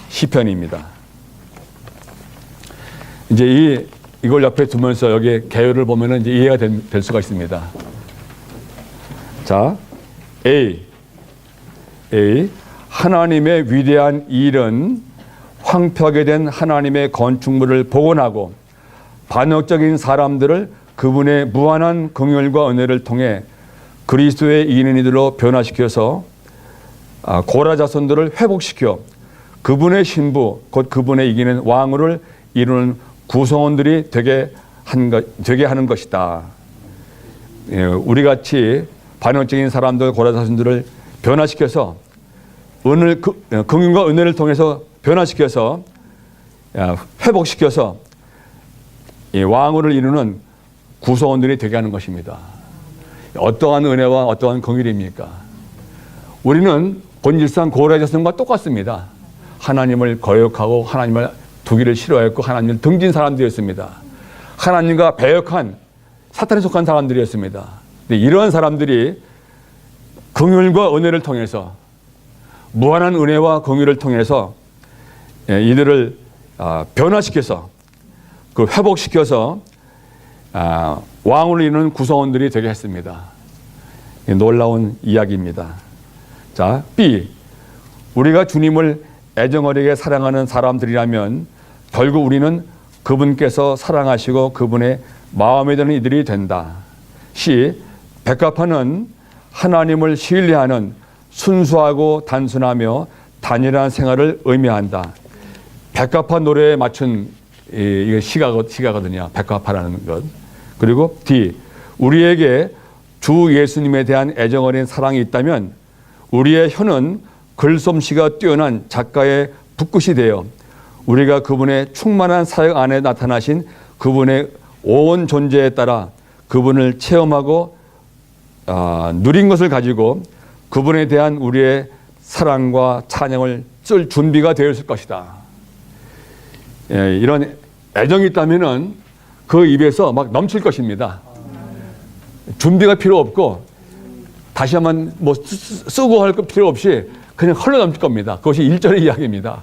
시편입니다. 이제 이걸 옆에 두면서 여기 개요를 보면은 이제 이해가 될 수가 있습니다. 자, A. 하나님의 위대한 일은 황폐하게 된 하나님의 건축물을 복원하고 반역적인 사람들을 그분의 무한한 긍휼과 은혜를 통해 그리스도의 인인이들로 변화시켜서 고라 자손들을 회복시켜 그분의 신부 곧 그분의 이기는 왕후를 이루는 구성원들이 되게 하는 것이다. 우리 같이 반역적인 사람들 고라 자손들을 변화시켜서 긍휼과 은혜를 통해서 변화시켜서 회복시켜서 왕후를 이루는 구성원들이 되게 하는 것입니다. 어떠한 은혜와 어떠한 긍휼입니까? 우리는 본질상 고라 자손과 똑같습니다. 하나님을 거역하고 하나님을 두기를 싫어했고 하나님을 등진 사람들이었습니다. 하나님과 배역한 사탄에 속한 사람들이었습니다. 근데 이러한 사람들이 긍휼과 은혜를 통해서 무한한 은혜와 긍휼을 통해서 이들을 변화시켜서 그 회복시켜서 왕을 이루는 구성원들이 되게 했습니다. 놀라운 이야기입니다. 자, B. 우리가 주님을 애정어리게 사랑하는 사람들이라면 결국 우리는 그분께서 사랑하시고 그분의 마음에 드는 이들이 된다. C. 백합화는 하나님을 신뢰하는 순수하고 단순하며 단일한 생활을 의미한다. 백합화 노래에 맞춘 이게 시가거든요. 백합화라는 것. 그리고 D. 우리에게 주 예수님에 대한 애정어린 사랑이 있다면 우리의 혀는 글솜씨가 뛰어난 작가의 붓끝이 되어 우리가 그분의 충만한 사역 안에 나타나신 그분의 온 존재에 따라 그분을 체험하고 누린 것을 가지고 그분에 대한 우리의 사랑과 찬양을 쓸 준비가 되어 있을 것이다. 이런 애정이 있다면은 그 입에서 막 넘칠 것입니다. 준비가 필요 없고 다시 한번 뭐 쓰고 할 필요 없이 그냥 흘러 넘칠 겁니다. 그것이 1절의 이야기입니다.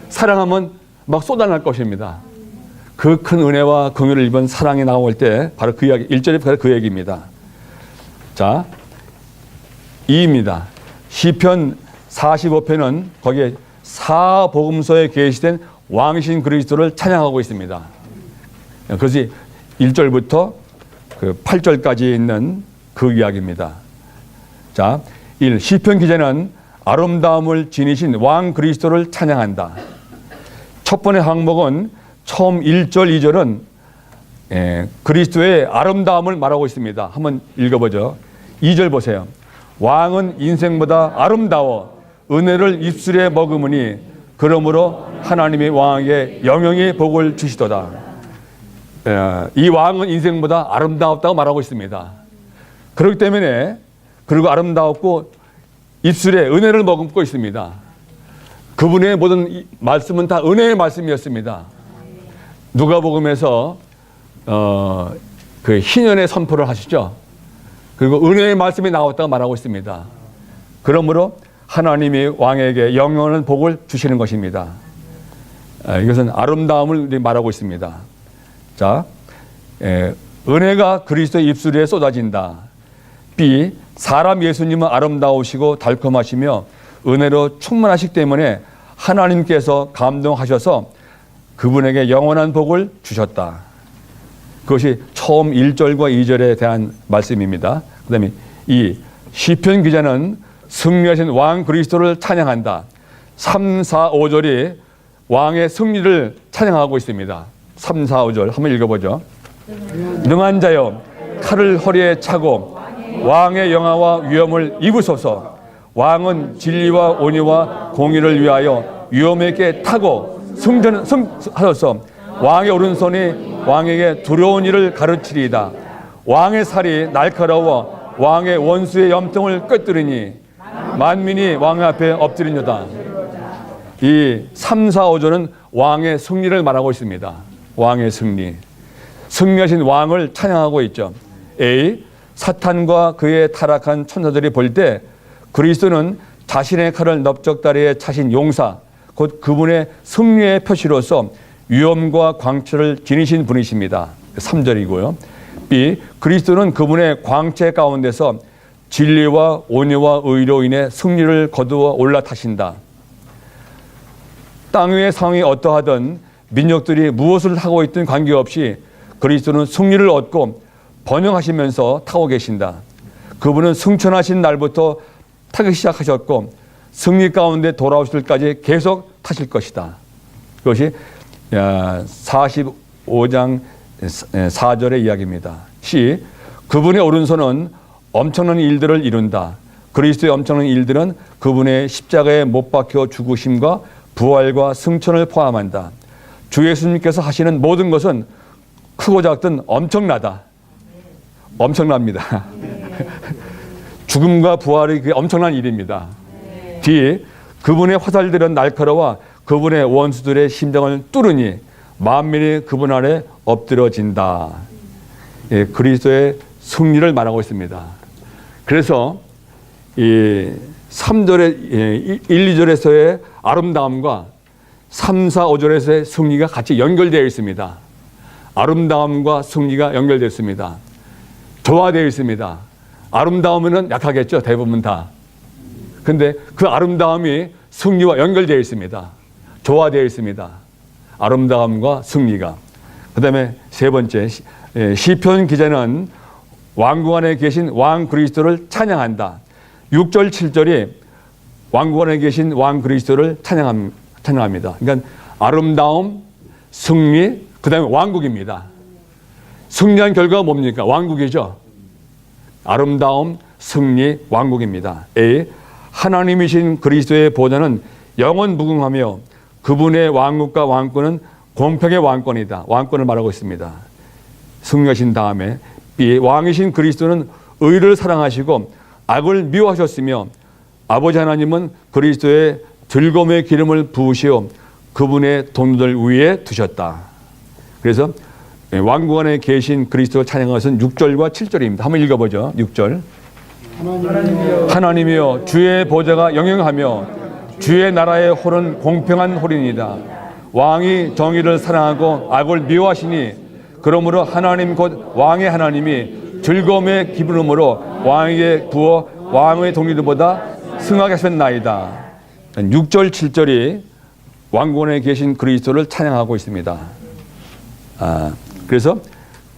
사랑하면 막 쏟아날 것입니다. 그 큰 은혜와 긍휼을 입은 사랑이 나올 때 바로 그 이야기, 1절이 바로 그 얘기입니다. 자, 2입니다. 시편 45편은 거기에 사복음서에 계시된 왕이신 그리스도를 찬양하고 있습니다. 그것이 1절부터 그 8절까지 있는 그 이야기입니다. 자, 1. 시편 기자는 아름다움을 지니신 왕 그리스도를 찬양한다. 첫 번째 항목은 처음 1절, 2절은 그리스도의 아름다움을 말하고 있습니다. 한번 읽어보죠. 2절 보세요. 왕은 인생보다 아름다워 은혜를 입술에 머금으니 그러므로 하나님이 왕에게 영영의 복을 주시도다. 이 왕은 인생보다 아름다웠다고 말하고 있습니다. 그렇기 때문에 그리고 아름다웠고 입술에 은혜를 머금고 있습니다. 그분의 모든 말씀은 다 은혜의 말씀이었습니다. 누가복음에서 그 희년의 선포를 하시죠. 그리고 은혜의 말씀이 나왔다고 말하고 있습니다. 그러므로 하나님이 왕에게 영원한 복을 주시는 것입니다. 이것은 아름다움을 말하고 있습니다. 자, 은혜가 그리스도의 입술에 쏟아진다. B. 사람 예수님은 아름다우시고 달콤하시며 은혜로 충만하시기 때문에 하나님께서 감동하셔서 그분에게 영원한 복을 주셨다. 그것이 처음 1절과 2절에 대한 말씀입니다. 그 다음에 이 시편 기자는 승리하신 왕 그리스도를 찬양한다. 3, 4, 5절이 왕의 승리를 찬양하고 있습니다. 3, 4, 5절 한번 읽어보죠. 능한 자여 칼을 허리에 차고 왕의 영화와 위엄을 입으소서. 왕은 진리와 온유와 공의를 위하여 위엄에게 타고 승하소서. 왕의 오른손이 왕에게 두려운 일을 가르치리이다. 왕의 살이 날카로워 왕의 원수의 염통을 꿰뚫으니 만민이 왕 앞에 엎드리뇨다. 이 3, 4, 5조는 왕의 승리를 말하고 있습니다. 왕의 승리. 승리하신 왕을 찬양하고 있죠. A. 사탄과 그의 타락한 천사들이 볼 때 그리스도는 자신의 칼을 넓적다리에 차신 용사, 곧 그분의 승리의 표시로서 위엄과 광채를 지니신 분이십니다. 3절이고요. B. 그리스도는 그분의 광채 가운데서 진리와 온유와 의로 인해 승리를 거두어 올라타신다. 땅 위의 상황이 어떠하든 민족들이 무엇을 하고 있든 관계없이 그리스도는 승리를 얻고 번영하시면서 타고 계신다. 그분은 승천하신 날부터 타기 시작하셨고 승리 가운데 돌아오실 때까지 계속 타실 것이다. 그것이 45장 4절의 이야기입니다. C. 그분의 오른손은 엄청난 일들을 이룬다. 그리스도의 엄청난 일들은 그분의 십자가에 못 박혀 죽으심과 부활과 승천을 포함한다. 주 예수님께서 하시는 모든 것은 크고 작든 엄청나다. 엄청납니다. 죽음과 부활이 그게 엄청난 일입니다. D. 그분의 화살들은 날카로워 그분의 원수들의 심장을 뚫으니 만민이 그분 아래 엎드러진다. 예, 그리스도의 승리를 말하고 있습니다. 그래서 이 3절의 1, 2절에서의 아름다움과 3, 4, 5절에서의 승리가 같이 연결되어 있습니다. 아름다움과 승리가 연결되어 있습니다. 조화되어 있습니다. 아름다움은 약하겠죠, 대부분 다. 근데 그 아름다움이 승리와 연결되어 있습니다. 조화되어 있습니다. 아름다움과 승리가. 그 다음에 세 번째, 시편 기자는 왕궁 안에 계신 왕 그리스도를 찬양한다. 6절, 7절이 왕궁 안에 계신 왕 그리스도를 찬양합니다. 그러니까 아름다움, 승리, 그 다음에 왕국입니다. 승리한 결과가 뭡니까? 왕국이죠. 아름다움, 승리, 왕국입니다. A. 하나님이신 그리스도의 보좌는 영원 무궁하며 그분의 왕국과 왕권은 공평의 왕권이다. 왕권을 말하고 있습니다. 승리하신 다음에 B. 왕이신 그리스도는 의를 사랑하시고 악을 미워하셨으며 아버지 하나님은 그리스도의 즐거움의 기름을 부으시어 그분의 동료들 위에 두셨다. 그래서 왕국 안에 계신 그리스도를 찬양하는 것은 6절과 7절입니다. 한번 읽어보죠. 6절. 하나님이여 주의 보좌가 영영하며 주의 나라의 홀은 공평한 홀이니이다. 왕이 정의를 사랑하고 악을 미워하시니 그러므로 하나님 곧 왕의 하나님이 즐거움의 기쁨으로 왕에게 부어 왕의 동료들보다 승하게 하셨나이다. 6절 7절이 왕궁에 계신 그리스도를 찬양하고 있습니다. 그래서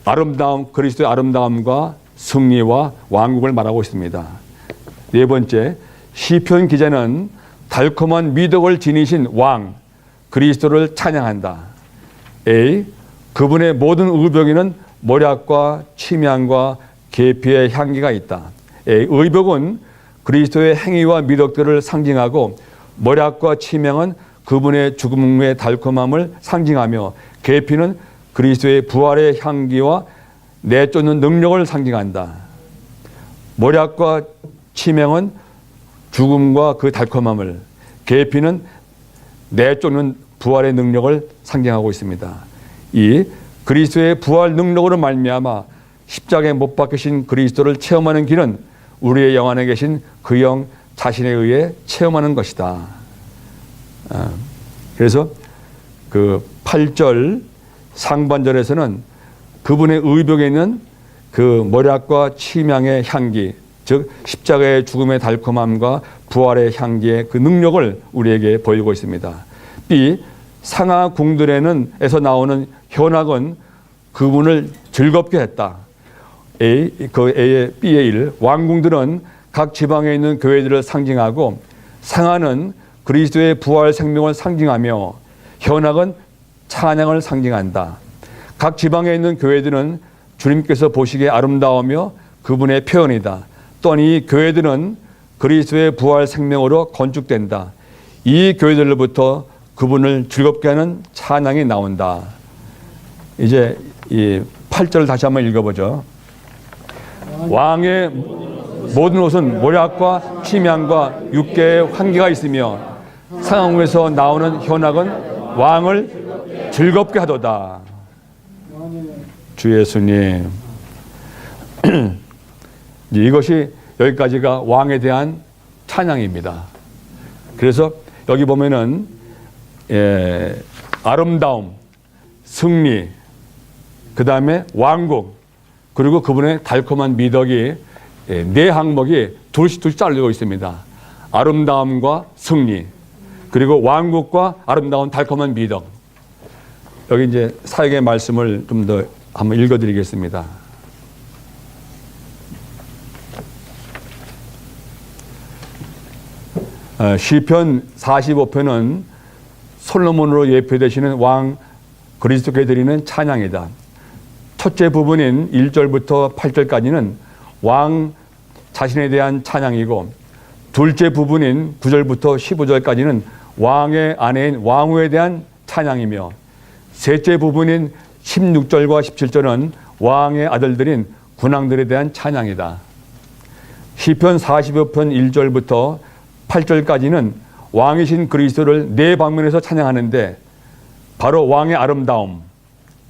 아름다움, 그리스도의 아름다움과 승리와 왕국을 말하고 있습니다. 네 번째, 시편 기자는 달콤한 미덕을 지니신 왕 그리스도를 찬양한다. A. 그분의 모든 의복에는 모략과 침향과 계피의 향기가 있다. A. 의복은 그리스도의 행위와 미덕들을 상징하고 모략과 침향은 그분의 죽음의 달콤함을 상징하며 계피는 그리스도의 부활의 향기와 내쫓는 능력을 상징한다. 모략과 치명은 죽음과 그 달콤함을, 계피는 내쫓는 부활의 능력을 상징하고 있습니다. 이 그리스도의 부활 능력으로 말미암아 십자가에 못 박히신 그리스도를 체험하는 길은 우리의 영 안에 계신 그 영 자신에 의해 체험하는 것이다. 그래서 그 8절 상반절에서는 그분의 의복에 있는 그 모략과 침향의 향기, 즉 십자가의 죽음의 달콤함과 부활의 향기의 그 능력을 우리에게 보이고 있습니다. B. 상하 궁들에서 나오는 현악은 그분을 즐겁게 했다. A. 그 A의 B의 1. 왕궁들은 각 지방에 있는 교회들을 상징하고 상하는 그리스도의 부활 생명을 상징하며 현악은 찬양을 상징한다. 각 지방에 있는 교회들은 주님께서 보시기에 아름다우며 그분의 표현이다. 또한 이 교회들은 그리스도의 부활 생명으로 건축된다. 이 교회들로부터 그분을 즐겁게 하는 찬양이 나온다. 이제 이 8절 다시 한번 읽어보죠. 왕의 모든 옷은 모략과 침향과 육계의 환기가 있으며 상황에서 나오는 현악은 왕을 즐겁게 하도다. 주 예수님. 이것이 여기까지가 왕에 대한 찬양입니다. 그래서 여기 보면은 아름다움, 승리, 그 다음에 왕국, 그리고 그분의 달콤한 미덕이 네 항목이 둘씩 잘리고 있습니다. 아름다움과 승리, 그리고 왕국과 아름다운 달콤한 미덕. 여기 이제 사역의 말씀을 좀 더 한번 읽어드리겠습니다. 시편 45편은 솔로몬으로 예표되시는 왕 그리스도께 드리는 찬양이다. 첫째 부분인 1절부터 8절까지는 왕 자신에 대한 찬양이고, 둘째 부분인 9절부터 15절까지는 왕의 아내인 왕후에 대한 찬양이며, 셋째 부분인 16절과 17절은 왕의 아들들인 군왕들에 대한 찬양이다. 시편 45편 1절부터 8절까지는 왕이신 그리스도를 네 방면에서 찬양하는데, 바로 왕의 아름다움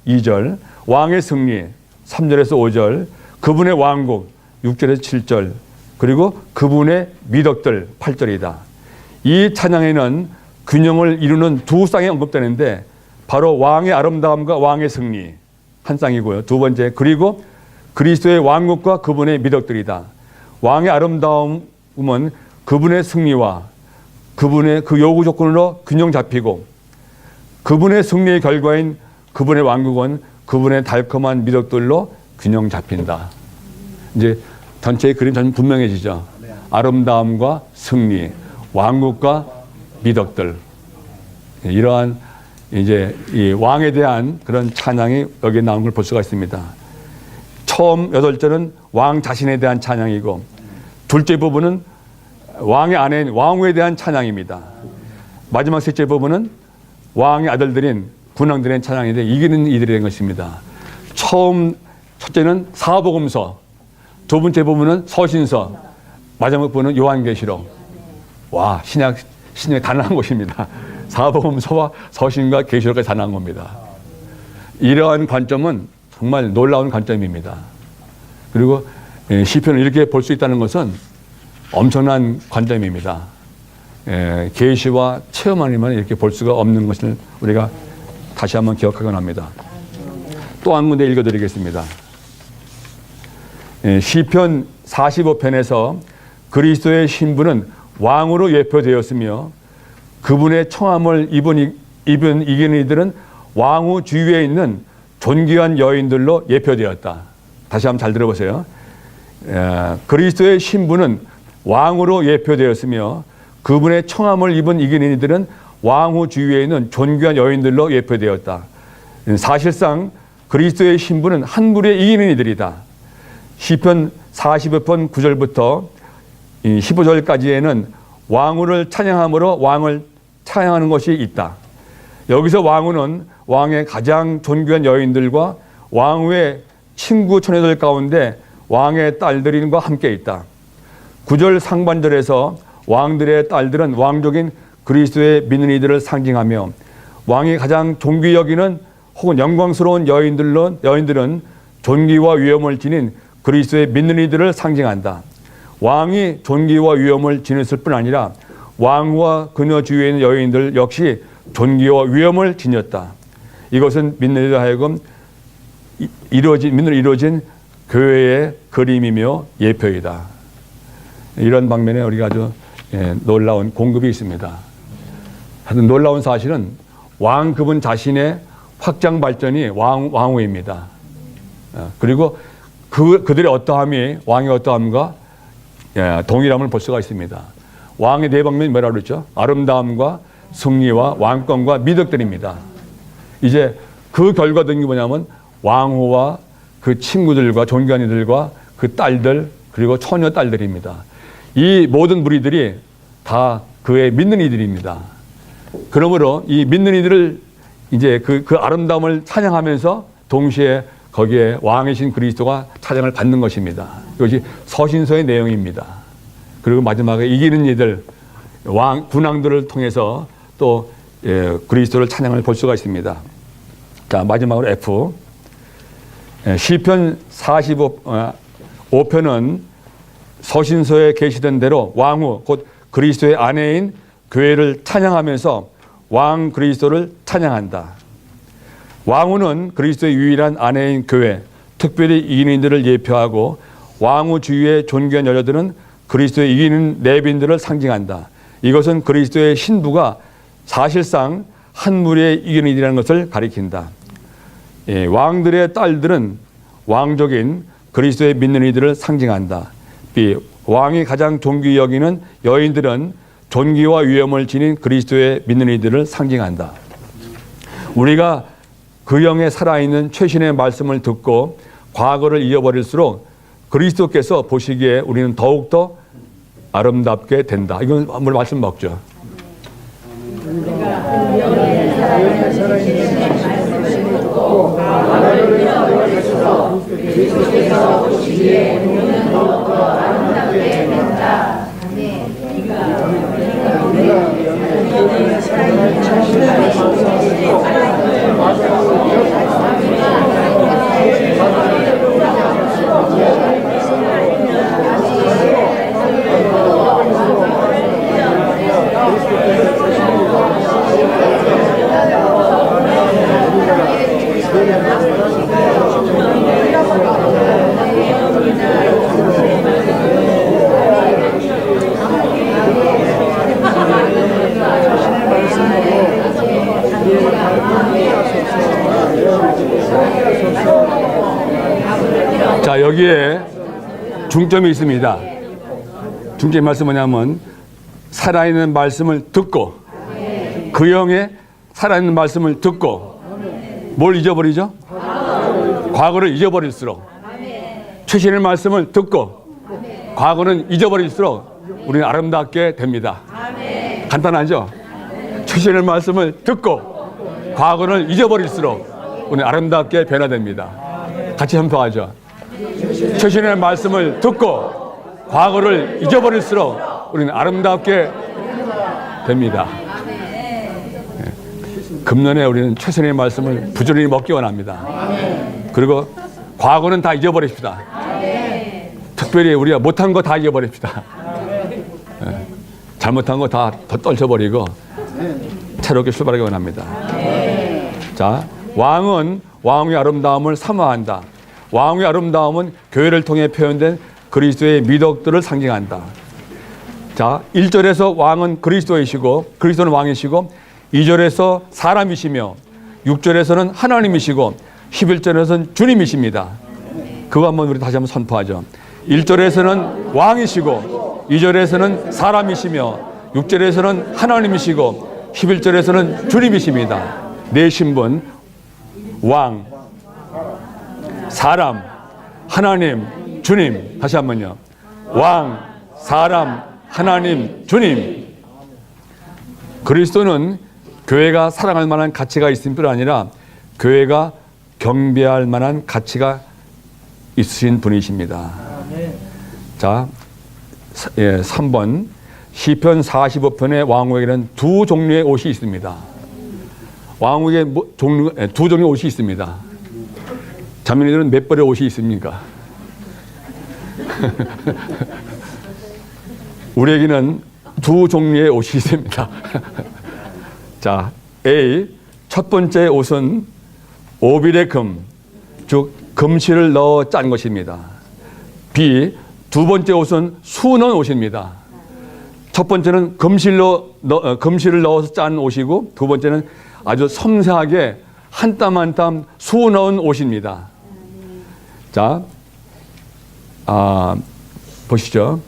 2절, 왕의 승리 3절에서 5절, 그분의 왕국 6절에서 7절, 그리고 그분의 미덕들 8절이다. 이 찬양에는 균형을 이루는 두 쌍이 언급되는데, 바로 왕의 아름다움과 왕의 승리 한 쌍이고요. 두 번째, 그리고 그리스도의 왕국과 그분의 미덕들이다. 왕의 아름다움은 그분의 승리와 그분의 그 요구 조건으로 균형 잡히고, 그분의 승리의 결과인 그분의 왕국은 그분의 달콤한 미덕들로 균형 잡힌다. 이제 전체의 그림 전 분명해지죠. 아름다움과 승리, 왕국과 미덕들. 이러한 이제 이 왕에 대한 그런 찬양이 여기에 나온 걸 볼 수가 있습니다. 처음 8절은 왕 자신에 대한 찬양이고, 둘째 부분은 왕의 아내인 왕후에 대한 찬양입니다. 마지막 셋째 부분은 왕의 아들들인 군왕들의 찬양인데, 이기는 이들에 대한 것입니다. 첫째는 사복음서, 두 번째 부분은 서신서, 마지막 부분은 요한계시록. 와, 신약에 다 나온 것입니다. 사복음서와 서신과 계시록까지 다 나온 겁니다. 이러한 관점은 정말 놀라운 관점입니다. 그리고 시편을 이렇게 볼 수 있다는 것은 엄청난 관점입니다. 계시와 체험하니만 이렇게 볼 수가 없는 것을 우리가 다시 한번 기억하곤 합니다. 또 한 군데 읽어드리겠습니다. 시편 45편에서 그리스도의 신부는 왕으로 예표되었으며, 그분의 청함을 입은 이기는 이들은 왕후 주위에 있는 존귀한 여인들로 예표되었다. 다시 한번 잘 들어보세요. 그리스도의 신부는 왕으로 예표되었으며, 그분의 청함을 입은 이기는 이들은 왕후 주위에 있는 존귀한 여인들로 예표되었다. 사실상 그리스도의 신부는 한 무리의 이기는 이들이다. 시편 45편 9절부터 15절까지에는 왕후를 찬양함으로 왕을 찬양하는 것이 있다. 여기서 왕후는 왕의 가장 존귀한 여인들과 왕후의 친구 처녀들 가운데 왕의 딸들과 함께 있다. 9절 상반절에서 왕들의 딸들은 왕족인 그리스도의 믿는 이들을 상징하며, 왕이 가장 존귀 여기는 혹은 영광스러운 여인들은 존귀와 위엄을 지닌 그리스도의 믿는 이들을 상징한다. 왕이 존귀와 위엄을 지녔을 뿐 아니라 왕후와 그녀 주위에 있는 여인들 역시 존귀와 위엄을 지녔다. 이것은 믿는 이들 하여금 믿음으로 이루어진 교회의 그림이며 예표이다. 이런 방면에 우리가 아주 놀라운 공급이 있습니다. 하여튼 놀라운 사실은 왕 그분 자신의 확장 발전이 왕후입니다. 그리고 그들의 어떠함이 왕의 어떠함과 동일함을 볼 수가 있습니다. 왕의 네 방면이 뭐라고 그랬죠? 아름다움과 승리와 왕권과 미덕들입니다. 이제 그 결과된 게 뭐냐면 왕후와 그 친구들과 존귀한이들과 그 딸들 그리고 처녀 딸들입니다. 이 모든 무리들이 다 그의 믿는 이들입니다. 그러므로 이 믿는 이들을 이제 그 아름다움을 찬양하면서 동시에 거기에 왕이신 그리스도가 찬양을 받는 것입니다. 이것이 서신서의 내용입니다. 그리고 마지막에 이기는 이들 군왕들을 통해서 또 그리스도를 찬양을 볼 수가 있습니다. 자, 마지막으로 F. 시편 45편은 서신서에 계시된 대로 왕후 곧 그리스도의 아내인 교회를 찬양하면서 왕 그리스도를 찬양한다. 왕후는 그리스도의 유일한 아내인 교회, 특별히 이인들을 예표하고 왕후 주위의 존귀한 여자들은 그리스도의 이기는 레빈들을 상징한다. 이것은 그리스도의 신부가 사실상 한 무리의 이기는이라는 것을 가리킨다. 왕들의 딸들은 왕족인 그리스도의 믿는 이들을 상징한다. B. 왕이 가장 존귀 여기는 여인들은 존귀와 위엄을 지닌 그리스도의 믿는 이들을 상징한다. 우리가 그 영에 살아있는 최신의 말씀을 듣고 과거를 잊어버릴수록 그리스도께서 보시기에 우리는 더욱더 아름답게 된다. 이건 한번 말씀 먹죠. 자, 여기에 중점이 있습니다. 중점의 말씀은 뭐냐면 살아있는 말씀을 듣고 그 영에 살아있는 말씀을 듣고 뭘 잊어버리죠? 과거를 잊어버릴수록 최신의 말씀을 듣고 과거는 잊어버릴수록 우리는 아름답게 됩니다. 간단하죠? 최신의 말씀을 듣고 과거를 잊어버릴수록 우리는 아름답게 변화됩니다. 같이 선포하죠. 최신의 말씀을 듣고 과거를 잊어버릴수록 우리는 아름답게 됩니다. 금년에 우리는 최선의 말씀을 부지런히 먹기 원합니다. 그리고 과거는 다 잊어버립시다. 특별히 우리가 못한 거 다 잊어버립시다. 잘못한 거 다 떨쳐버리고 새롭게 출발하기 원합니다. 자, 왕은 왕의 아름다움을 사모한다. 왕의 아름다움은 교회를 통해 표현된 그리스도의 미덕들을 상징한다. 자, 1절에서 왕은 그리스도이시고 그리스도는 왕이시고 2절에서 사람이시며 6절에서는 하나님이시고 11절에서는 주님이십니다. 그거 한번 우리 다시 한번 선포하죠. 1절에서는 왕이시고 2절에서는 사람이시며 6절에서는 하나님이시고 11절에서는 주님이십니다. 네 신분 왕, 사람, 하나님, 주님. 다시 한번요. 왕, 사람, 하나님, 주님. 그리스도는 교회가 사랑할 만한 가치가 있을 뿐 아니라 교회가 경배할 만한 가치가 있으신 분이십니다. 자, 3번 시편 45편의 왕후에게는 두 종류의 옷이 있습니다. 왕후에게 두 종류의 옷이 있습니다. 자매님들은 몇 벌의 옷이 있습니까? 우리에게는 두 종류의 옷이 있습니다. 자, A, 첫 번째 옷은 오빌의 금, 즉 금실을 넣어 짠 것입니다. B, 두 번째 옷은 수놓은 옷입니다. 첫 번째는 금실을 넣어서 짠 옷이고 두 번째는 아주 섬세하게 한 땀 한 땀 수놓은 옷입니다. 자, 보시죠.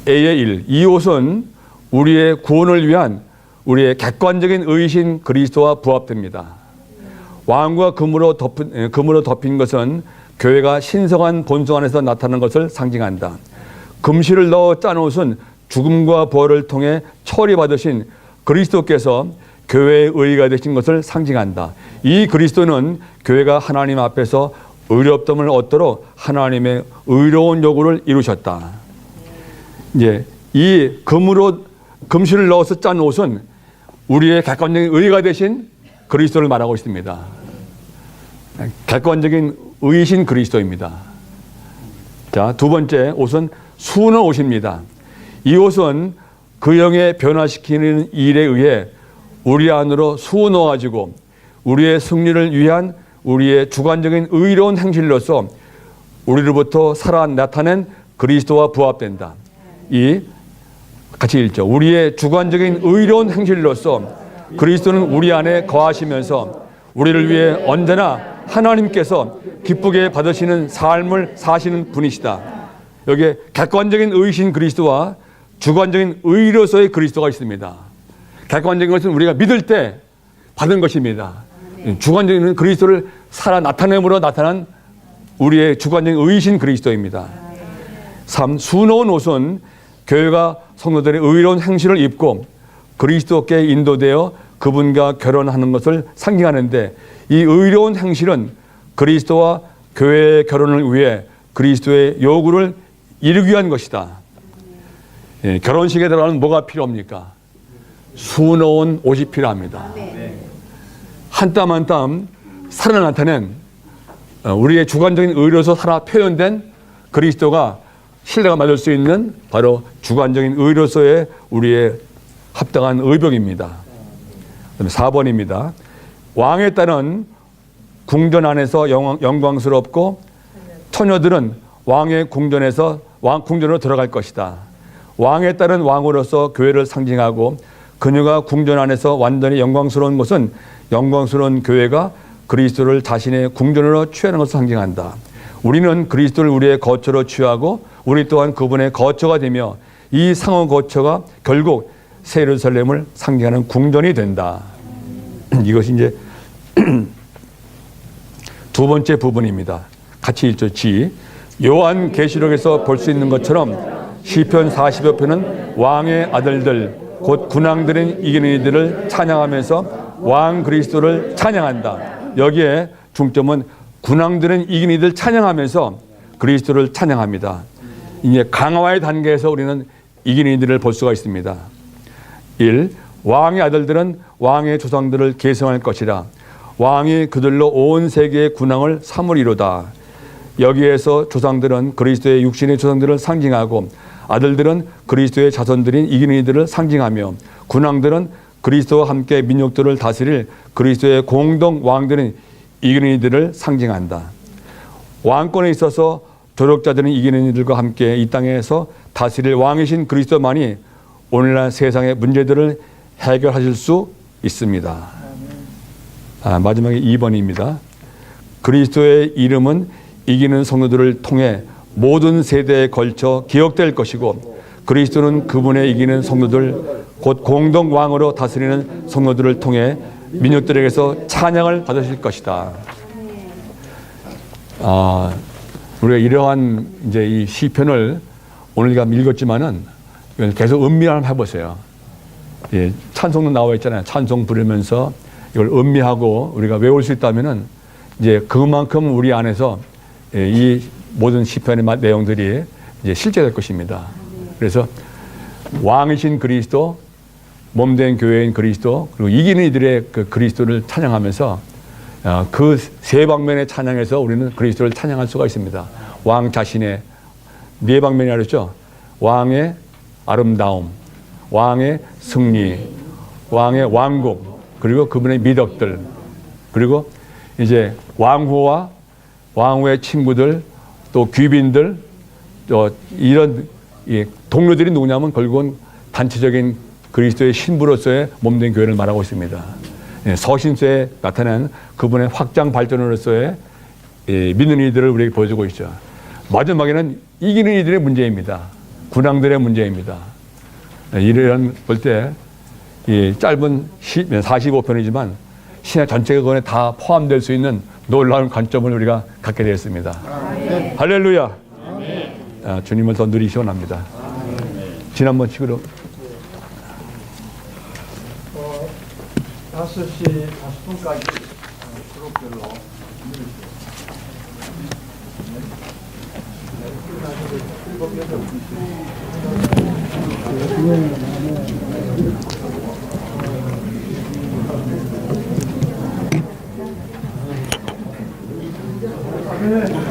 A의 1. 이 옷은 우리의 구원을 위한 우리의 객관적인 의신 그리스도와 부합됩니다. 왕과 금으로 덮인 것은 교회가 신성한 본성 안에서 나타나는 것을 상징한다. 금실을 넣어 짠 옷은 죽음과 부활을 통해 처리받으신 그리스도께서 교회의 의가 되신 것을 상징한다. 이 그리스도는 교회가 하나님 앞에서 의롭됨을 얻도록 하나님의 의로운 요구를 이루셨다. 이제 이 금실을 넣어서 짠 옷은 우리의 객관적인 의가 되신 그리스도를 말하고 있습니다. 객관적인 의이신 그리스도입니다. 자, 두 번째 옷은 수놓은 옷입니다. 이 옷은 그 영에 변화시키는 일에 의해 우리 안으로 수놓아지고 우리의 승리를 위한 우리의 주관적인 의로운 행실로서 우리로부터 살아 나타낸 그리스도와 부합된다. 이 같이 읽죠. 우리의 주관적인 의로운 행실로서 그리스도는 우리 안에 거하시면서 우리를 위해 언제나 하나님께서 기쁘게 받으시는 삶을 사시는 분이시다. 여기에 객관적인 의이신 그리스도와 주관적인 의로서의 그리스도가 있습니다. 객관적인 것은 우리가 믿을 때 받은 것입니다. 주관적인 그리스도를 살아 나타냄으로 나타난 우리의 주관적인 의이신 그리스도입니다. 3. 수놓은 옷은 교회가 성도들의 의로운 행실을 입고 그리스도께 인도되어 그분과 결혼하는 것을 상징하는데, 이 의로운 행실은 그리스도와 교회의 결혼을 위해 그리스도의 요구를 이루기 위한 것이다. 예, 결혼식에 들어가면 뭐가 필요합니까? 수놓은 옷이 필요합니다. 한 땀 한 땀 살아 나타낸 우리의 주관적인 의로서 살아 표현된 그리스도가 신뢰가 받을 수 있는 바로 주관적인 의로서의 우리의 합당한 의복입니다. 4번입니다. 왕에 따른 궁전 안에서 영광스럽고 처녀들은 왕의 궁전으로 들어갈 것이다. 왕에 따른 왕으로서 교회를 상징하고 그녀가 궁전 안에서 완전히 영광스러운 것은 영광스러운 교회가 그리스도를 자신의 궁전으로 취하는 것을 상징한다. 우리는 그리스도를 우리의 거처로 취하고 우리 또한 그분의 거처가 되며 이 상호 거처가 결국 새 예루살렘을 상징하는 궁전이 된다. 이것이 이제 두 번째 부분입니다. 같이 읽죠. 요한 계시록에서 볼 수 있는 것처럼 시편 40여 편은 왕의 아들들 곧 군왕들은 이기는 이들을 찬양하면서 왕 그리스도를 찬양한다. 여기에 중점은 군왕들은 이기는 이들 찬양하면서 그리스도를 찬양합니다. 이제 강화의 단계에서 우리는 이기는 이들을 볼 수가 있습니다. 1. 왕의 아들들은 왕의 조상들을 계승할 것이라. 왕이 그들로 온 세계의 군왕을 삼으리로다. 여기에서 조상들은 그리스도의 육신의 조상들을 상징하고 아들들은 그리스도의 자손들인 이기는 이들을 상징하며 군왕들은 그리스도와 함께 민족들을 다스릴 그리스도의 공동 왕들인 이기는 이들을 상징한다. 왕권에 있어서 조력자들은 이기는 이들과 함께 이 땅에서 다스릴 왕이신 그리스도만이 오늘날 세상의 문제들을 해결하실 수 있습니다. 마지막에 2번입니다. 그리스도의 이름은 이기는 성도들을 통해 모든 세대에 걸쳐 기억될 것이고 그리스도는 그분의 이기는 성도들 곧 공동 왕으로 다스리는 성도들을 통해 민족들에게서 찬양을 받으실 것이다. 우리가 이러한 이제 이 시편을 오늘 우리가 읽었지만은 계속 음미를 해보세요. 예, 찬송도 나와 있잖아요. 찬송 부르면서 이걸 음미하고 우리가 외울 수 있다면은 이제 그만큼 우리 안에서 이 모든 시편의 내용들이 이제 실제될 것입니다. 그래서 왕이신 그리스도, 몸된 교회인 그리스도, 그리고 이기는 이들의 그 그리스도를 찬양하면서 그 세 방면의 찬양에서 우리는 그리스도를 찬양할 수가 있습니다. 왕 자신의 네 방면이 알았죠? 왕의 아름다움, 왕의 승리, 왕의 왕국, 그리고 그분의 미덕들, 그리고 이제 왕후와 왕후의 친구들, 또 귀빈들, 또 이런 동료들이 누구냐면 결국은 단체적인 그리스도의 신부로서의 몸된 교회를 말하고 있습니다. 서신서에 나타난 그분의 확장 발전으로서의 믿는 이들을 우리에게 보여주고 있죠. 마지막에는 이기는 이들의 문제입니다. 군왕들의 문제입니다. 이런 볼 때 짧은 45편이지만 신약 전체권에 다 포함될 수 있는 놀라운 관점을 우리가 갖게 되었습니다. 할렐루야. 주님을 더 누리시기 원합니다. 지난번 식으로 5시 40분까지 그룹별로 네.